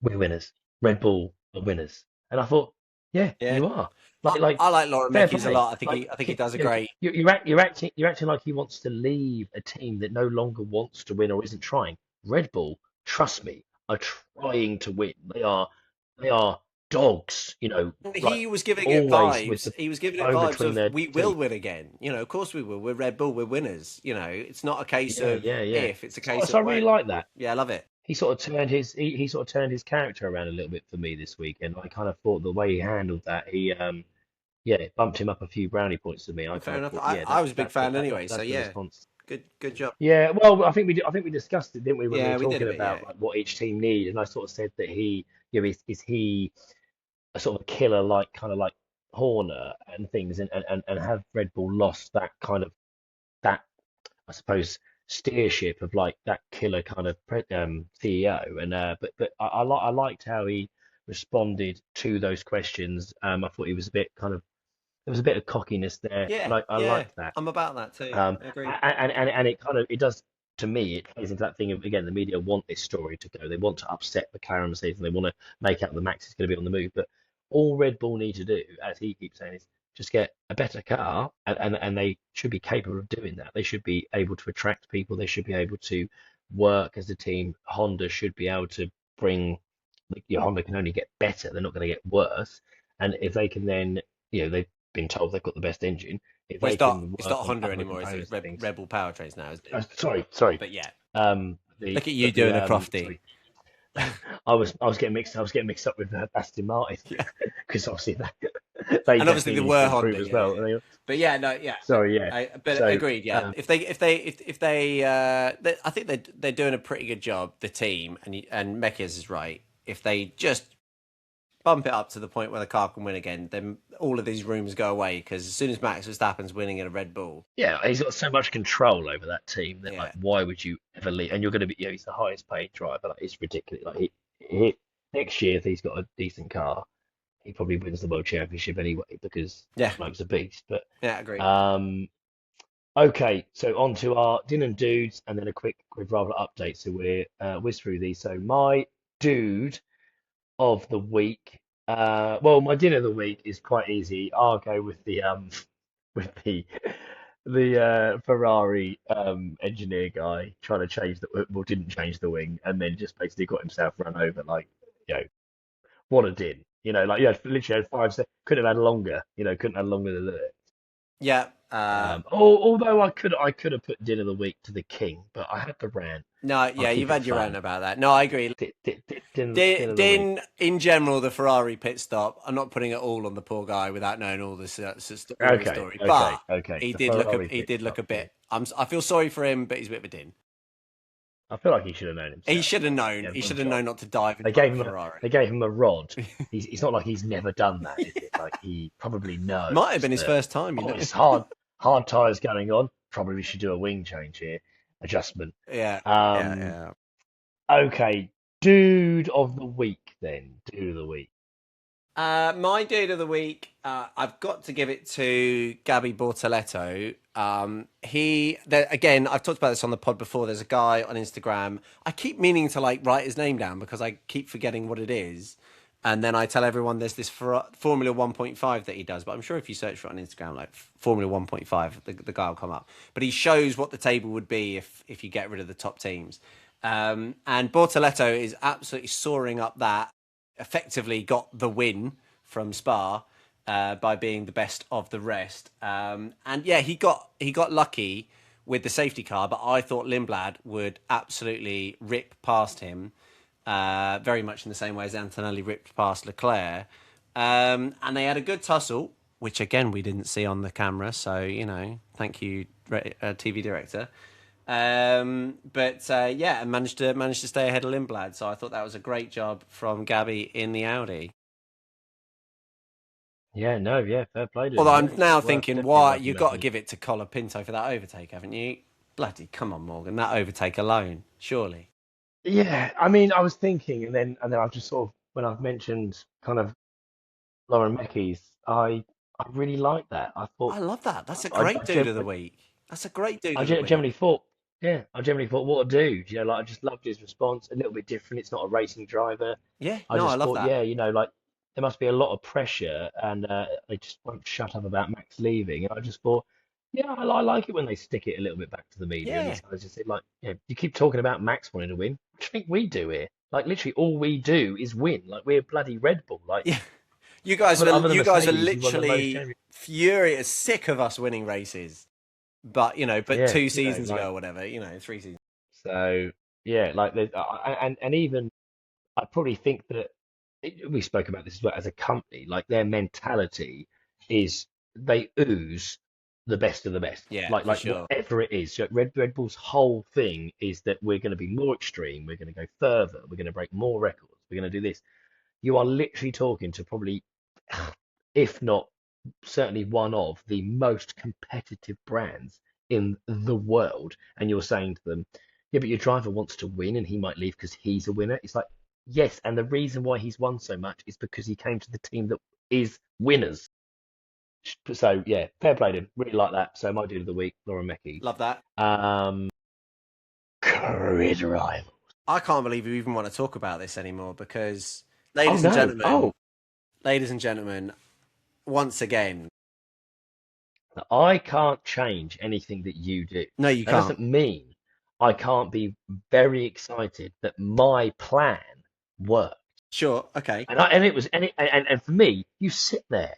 We're winners. Red Bull are winners." And I thought, yeah, Yeah, you are. I, Like, I like Lauren fair Mekies a play. lot. I think he does a You know, great. you're acting like he wants to leave a team that no longer wants to win or isn't trying. Red Bull, trust me, are trying to win. They are dogs, like He was giving it always with vibes. the He was giving it bone vibes between of their we will teeth. win again. Of course we will. We're Red Bull. We're winners. It's not a case Yeah, of yeah, yeah. if. It's a So, case so of I really when. like that. Yeah, I love it. He sort of turned his character around a little bit for me this weekend. I kind of thought the way he handled that, yeah, it bumped him up a few brownie points to me. I Fair kind of enough. thought, I, yeah, I was a big fan anyway. So that's the yeah, response. good job. Yeah, well, I think we discussed it, didn't we, when we were Yeah, we did a talking bit. about Yeah. like what each team needed, and I sort of said that is he a sort of a killer like kind of like Horner and things, and have Red Bull lost that kind of that I suppose steership of like that killer kind of CEO, and I liked how he responded to those questions. I thought he was a bit kind of there was a bit of cockiness there, and Yeah, I yeah. liked that. I'm about that too. I agree. And it kind of it does to me it plays into that thing of again the media want this story to go. They want to upset McLaren Mercedes and they want to make out the Max is going to be on the move. But all Red Bull need to do, as he keeps saying, is just get a better car, and they should be capable of doing that. They should be able to attract people. They should be able to work as a team. Honda should be able to bring. Your Honda can only get better. They're not going to get worse. And if they can then, they've been told they've got the best engine. If Well, they can it's work not on Honda other anymore, is it? components and things. Red Bull powertrains now, isn't it? Sorry. But yeah, The look at you but doing a crofty. sorry. I was getting mixed up with Aston Martin Yeah, because obviously they and obviously definitely there need to were improve Honda. as Yeah, well. yeah. But yeah, no, yeah. Sorry, yeah. But So agreed. Yeah, if they I think they're doing a pretty good job. The team and Mekies is right. If they just bump it up to the point where the car can win again, then all of these rumours go away. Because as soon as Max Verstappen's winning in a Red Bull, yeah, he's got so much control over that team that like, yeah, why would you ever leave? And you're going to be, he's the highest paid driver. Like, it's ridiculous. Like he next year, if he's got a decent car, he probably wins the world championship anyway because yeah, bloke's a beast. But yeah, agreed. okay, so on to our din and dudes, and then a quick rather update. So we're whiz through these. So my dude of the week, well, my din of the week is quite easy. I'll go with the with the Ferrari engineer guy trying to change the well, didn't change the wing, and then just basically got himself run over. Like, you know, what a din. Like literally had 5 seconds. Could have had longer. Couldn't have longer than that. Yeah. Although I could have put Din of the Week to the King, but I had the rant. No, I'll yeah, you've keep it had your rant fun. about that. No, I agree. Din of the Week. In general, the Ferrari pit stop. I'm not putting it all on the poor guy without knowing all this real Okay, story, okay, but okay. he The did look Ferrari he pit did look stop. a Yeah, bit. I feel sorry for him, but he's a bit of a din. I feel like he should have known He himself. should have He known. had He one should have known job. not to dive in They front gave of him a Ferrari. they gave him a rod. It's not like he's never done that, is it? Like he probably Might have knows been his that. first time, you Oh, know. it's hard tires going on. Probably should do a wing change here, adjustment. Yeah, yeah, Um, yeah. okay, dude of the week then. Dude of the week. My dude of the week, I've got to give it to Gabby Bortoletto. Again, I've talked about this on the pod before. There's a guy on Instagram. I keep meaning to like write his name down because I keep forgetting what it is. And then I tell everyone there's this Formula 1.5 that he does. But I'm sure if you search for it on Instagram, like Formula 1.5, the guy will come up. But he shows what the table would be if you get rid of the top teams. And Bortoletto is absolutely soaring up that. Effectively got the win from Spa by being the best of the rest. And yeah, he got lucky with the safety car, but I thought Lindblad would absolutely rip past him, very much in the same way as Antonelli ripped past Leclerc. And they had a good tussle, which again we didn't see on the camera. So thank you, TV director. But yeah, and managed to stay ahead of Lindblad. So I thought that was a great job from Gabby in the Audi. Yeah, no, yeah, fair play to Although him. I'm Yeah, now thinking, definitely why worth you've got to mentioning. give it to Colapinto for that overtake, haven't you? Bloody come on, Morgan, that overtake alone, surely. Yeah, I mean, I was thinking, and then I've just sort of when I've mentioned kind of Lauren Meckies. I really like that. I I thought love that. That's a I, great dude of the week. That's a great dude of the week. generally thought, yeah, I generally thought, what a dude. Like I just loved his response. A little bit different. It's not a racing driver. Yeah, I no, I just love thought, that. yeah, like there must be a lot of pressure, and they just won't shut up about Max leaving. And I just thought, yeah, I like it when they stick it a little bit back to the media. And Yeah, it's I just said, like, yeah, you keep talking about Max wanting to win. What do you think we do here? Like, literally, all we do is win. Like, we're bloody Red Bull. Like, yeah. You other than guys were Mercedes, who won the most literally champions. furious, sick of us winning races. But but Yeah, 2 seasons ago like, or whatever, 3 seasons. so, yeah, like, and even I probably think that we spoke about this as well as a company, like their mentality is they ooze the best of the best. Yeah, Like for sure. whatever it is. So Red Bull's whole thing is that we're going to be more extreme, we're going to go further, we're going to break more records, we're going to do this. You are literally talking to probably, if not certainly one of the most competitive brands in the world, and you're saying to them, yeah, but your driver wants to win and he might leave because he's a winner. It's like, yes, and the reason why he's won so much is because he came to the team that is winners. So yeah, fair play to him. Really like that. So my dude of the week, Laura Meckies. Love that. Um, Grid rival. I can't believe you even want to talk about this anymore because, Oh no. Oh, ladies and gentlemen, once again, I can't change anything that you do. no, you That can't. doesn't mean I can't be very excited that my plan worked. Sure, okay. And it was and for me, you sit there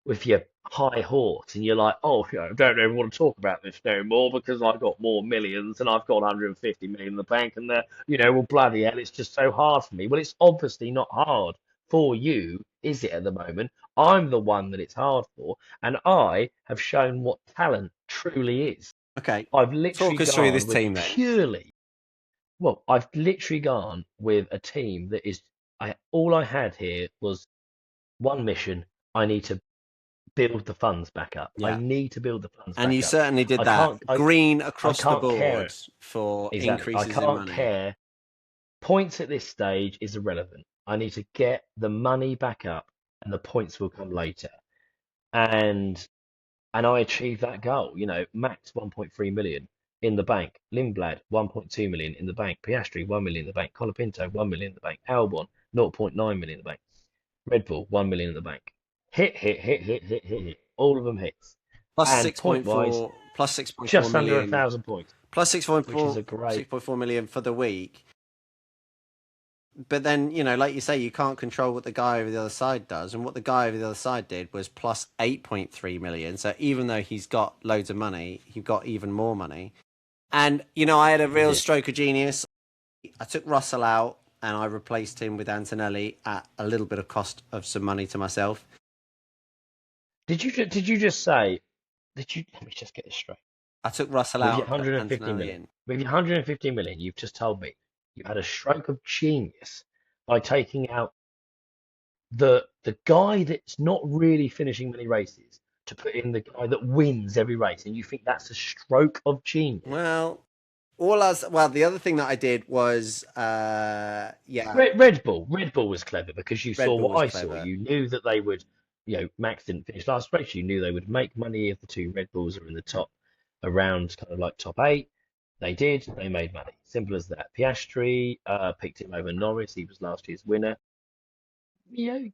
with your high horse and you're like, oh, I don't ever want to talk about this no more because I've got more millions and I've got 150 million in the bank and well, bloody hell, it's just so hard for me. Well, it's obviously not hard for you, is it, at the moment? I'm the one that it's hard for, and I have shown what talent truly is. Okay. I've literally Talk us through this gone with team then. I've literally gone with a team that is, all I had here was one mission. I need to build the funds back up. I Yeah. need to build the funds And you back up. certainly did I that. can't, Green I across the can't care. board for Exactly. I increases in can't money. care. Points at this stage is irrelevant. I need to get the money back up and the points will come later. And I achieved that goal. Max 1.3 million in the bank. Lindblad 1.2 million in the bank. Piastri 1 million in the bank. Colapinto 1 million in the bank. Albon 0.9 million in the bank. Red Bull 1 million in the bank. Hit, hit, hit, hit, hit, hit, hit. All of them hits. Plus And point wise, 6.4, plus 6.4 just under million, 1,000 points, plus which is 6.4, a great. 6.4 million for the week. But then, like you say, you can't control what the guy over the other side does. And what the guy over the other side did was plus 8.3 million. So even though he's got loads of money, he got even more money. And, I had a real stroke of genius. I took Russell out and I replaced him with Antonelli at a little bit of cost of some money to myself. Did you just say? Let me just get this straight. I took Russell With out your and put 150 Antonelli million, in. with your 150 million, you've just told me you had a stroke of genius by taking out the guy that's not really finishing many races to put in the guy that wins every race, and you think that's a stroke of genius. Well, the other thing that I did was, Red Bull was clever because you Red saw Bull what was I saw. clever. You knew that they would, Max didn't finish last race. You knew they would make money if the two Red Bulls are in the top, around kind of like top eight. They did. They made money. Simple as that. Piastri picked him over Norris. He was last year's winner.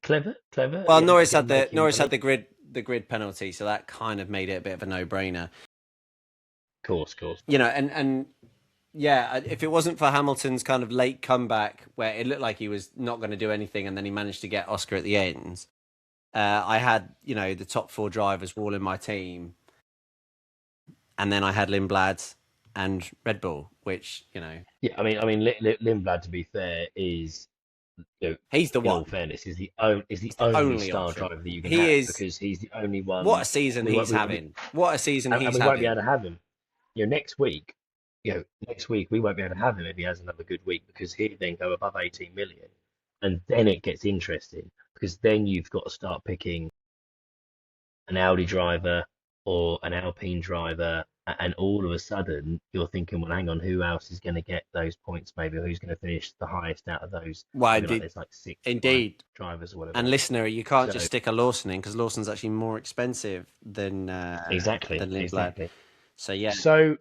Clever, clever. Well, They Norris did had make him the money. grid penalty, so that kind of made it a bit of a no-brainer. Course. And yeah, if it wasn't for Hamilton's kind of late comeback, where it looked like he was not going to do anything, and then he managed to get Oscar at the end, I had the top four drivers were all in my team, and then I had Lindblad and Red Bull, which Yeah, I mean, Lindblad, to be fair, is he's the in one. all fairness, is the He's the only only star option. driver that you can He have is. because he's the only one. What a season he's having! What a season And he's we won't be able having! to have him. Next week, next week we won't be able to have him if he has another good week because he'll then go above 18 million, and then it gets interesting because then you've got to start picking an Audi driver or an Alpine driver and all of a sudden you're thinking, well, hang on, who else is going to get those points? Maybe who's going to finish the highest out of those? Well, Maybe like there's like six indeed. drivers or whatever. And listener, you can't just So stick a Lawson in because Lawson's actually more expensive exactly, than Lindblad. exactly. So yeah, So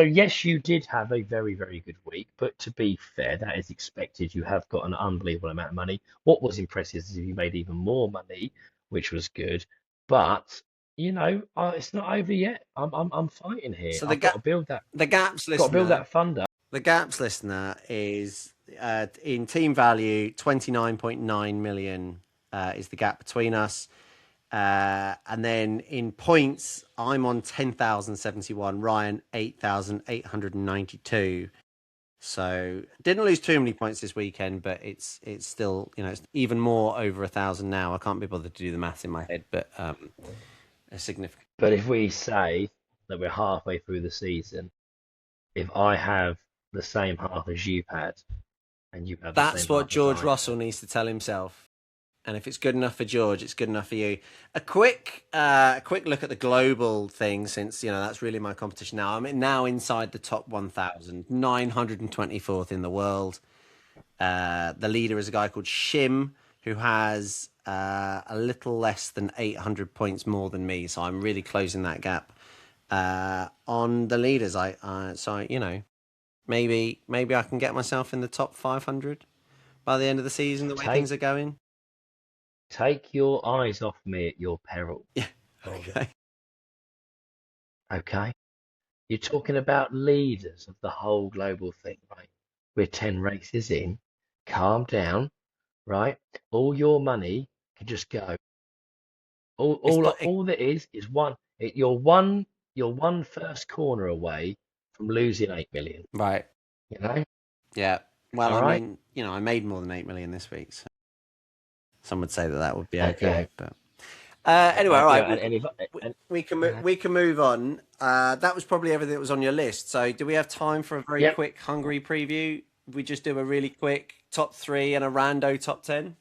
yes, you did have a very, very good week, but to be fair, that is expected. You have got an unbelievable amount of money. What was impressive is you made even more money, which was good. But it's not over yet. I'm fighting here. so I've got to build the gaps that fund up. the gaps listener is in team value 29.9 million is the gap between us. And then in points, I'm on 10,071, Ryan 8,892. So didn't lose too many points this weekend, but it's still, it's even more over 1,000 now. I can't be bothered to do the math in my head, but a significant. But if we say that we're halfway through the season, if I have the same half as you've had, and you have the That's same what half as George I Russell had, needs to tell himself. And if it's good enough for George, it's good enough for you. A quick look at the global thing, since that's really my competition now. I'm now inside the top 1,000, 924th in the world. The leader is a guy called Shim, who has a little less than 800 points more than me. So I'm really closing that gap on the leaders. Maybe I can get myself in the top 500 by the end of the season. The way take things are going. take your eyes off me at your peril, Yeah. Morgan. Okay. Okay? You're talking about leaders of the whole global thing, right? We're 10 races in. Calm down, right? All your money can just go. It's but All that is one. You're one first corner away from losing 8 million. right. You know? Yeah. Well, All I right. mean, I made more than 8 million this week. So some would say that would be okay, Okay. but anyway, all right. And if We, and we can go ahead. we can move on. That was probably everything that was on your list. So, do we have time for a very Yep. quick Hungary preview? We just do a really quick top three and a rando top 10.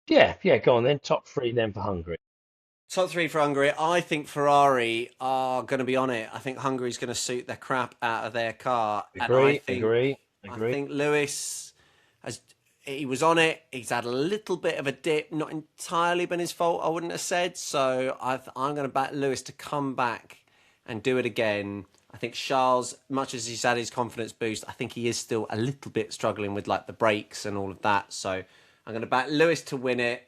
Yeah. Go on then. Top three then for Hungary. Top three for Hungary. I think Ferrari are going to be on it. I think Hungary's going to suit the crap out of their car, and I Agree. think I Agree. think Lewis he was on it. He's had a little bit of a dip, not entirely been his fault, I wouldn't have said. So I'm going to back Lewis to come back and do it again. I think Charles, much as he's had his confidence boost, I think he is still a little bit struggling with like the brakes and all of that. So I'm going to back Lewis to win it.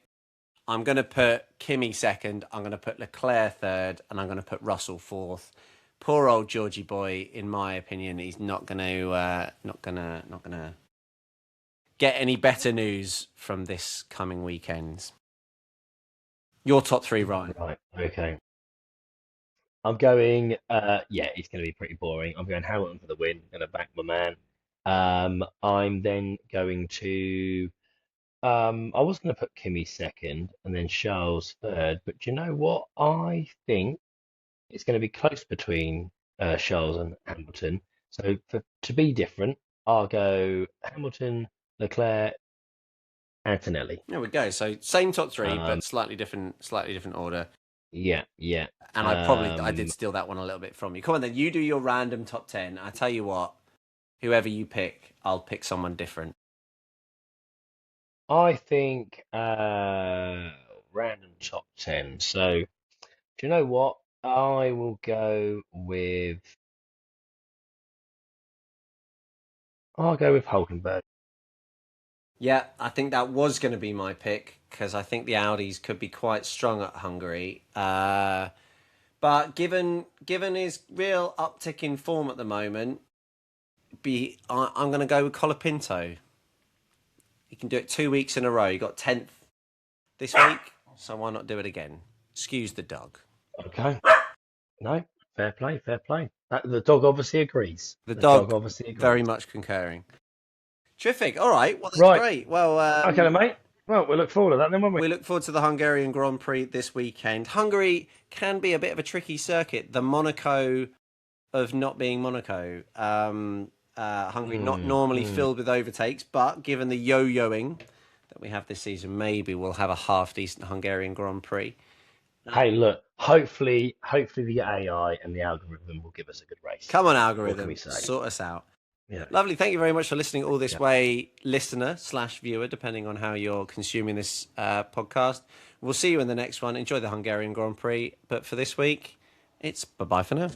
I'm going to put Kimi second. I'm going to put Leclerc third, and I'm going to put Russell fourth. Poor old Georgie boy, in my opinion, he's not going to get any better news from this coming weekend. Your top three, Ryan. Right. Okay. I'm going. It's going to be pretty boring. I'm going Hamilton for the win. I'm going to back my man. I'm then going to. I was going to put Kimi second and then Charles third, but do you know what? I think it's going to be close between Charles and Hamilton. So to be different, I'll go Hamilton, Leclerc, Antonelli. There we go. So same top three, Um, but slightly different order. yeah. And I did steal that one a little bit from you. Come on, then you do your random top 10. I tell you what, whoever you pick, I'll pick someone different. I think random top 10. So, do you know what? I will go with Hulkenberg. Yeah, I think that was going to be my pick because I think the Audis could be quite strong at Hungary. But given his real uptick in form at the moment, I'm going to go with Colapinto. He can do it 2 weeks in a row. He got 10th this week, so why not do it again? Excuse the dog. Okay. No, fair play. The dog obviously agrees. The The dog dog obviously very agrees. much concurring. Terrific. All right. Well, that's Right. great. Well, Okay, then, mate. Well, we'll look forward to that then, won't we? we look forward to the Hungarian Grand Prix this weekend. Hungary can be a bit of a tricky circuit. The Monaco of not being Monaco. Hungary not normally filled with overtakes, but given the yo-yoing that we have this season, maybe we'll have a half-decent Hungarian Grand Prix. Hey, look, hopefully the AI and the algorithm will give us a good race. Come on, What can we algorithm, say? sort us out. Yeah. Lovely. Thank you very much for listening all this Yeah. way, listener/viewer, depending on how you're consuming this podcast. We'll see you in the next one. Enjoy the Hungarian Grand Prix. But for this week, it's bye-bye for now.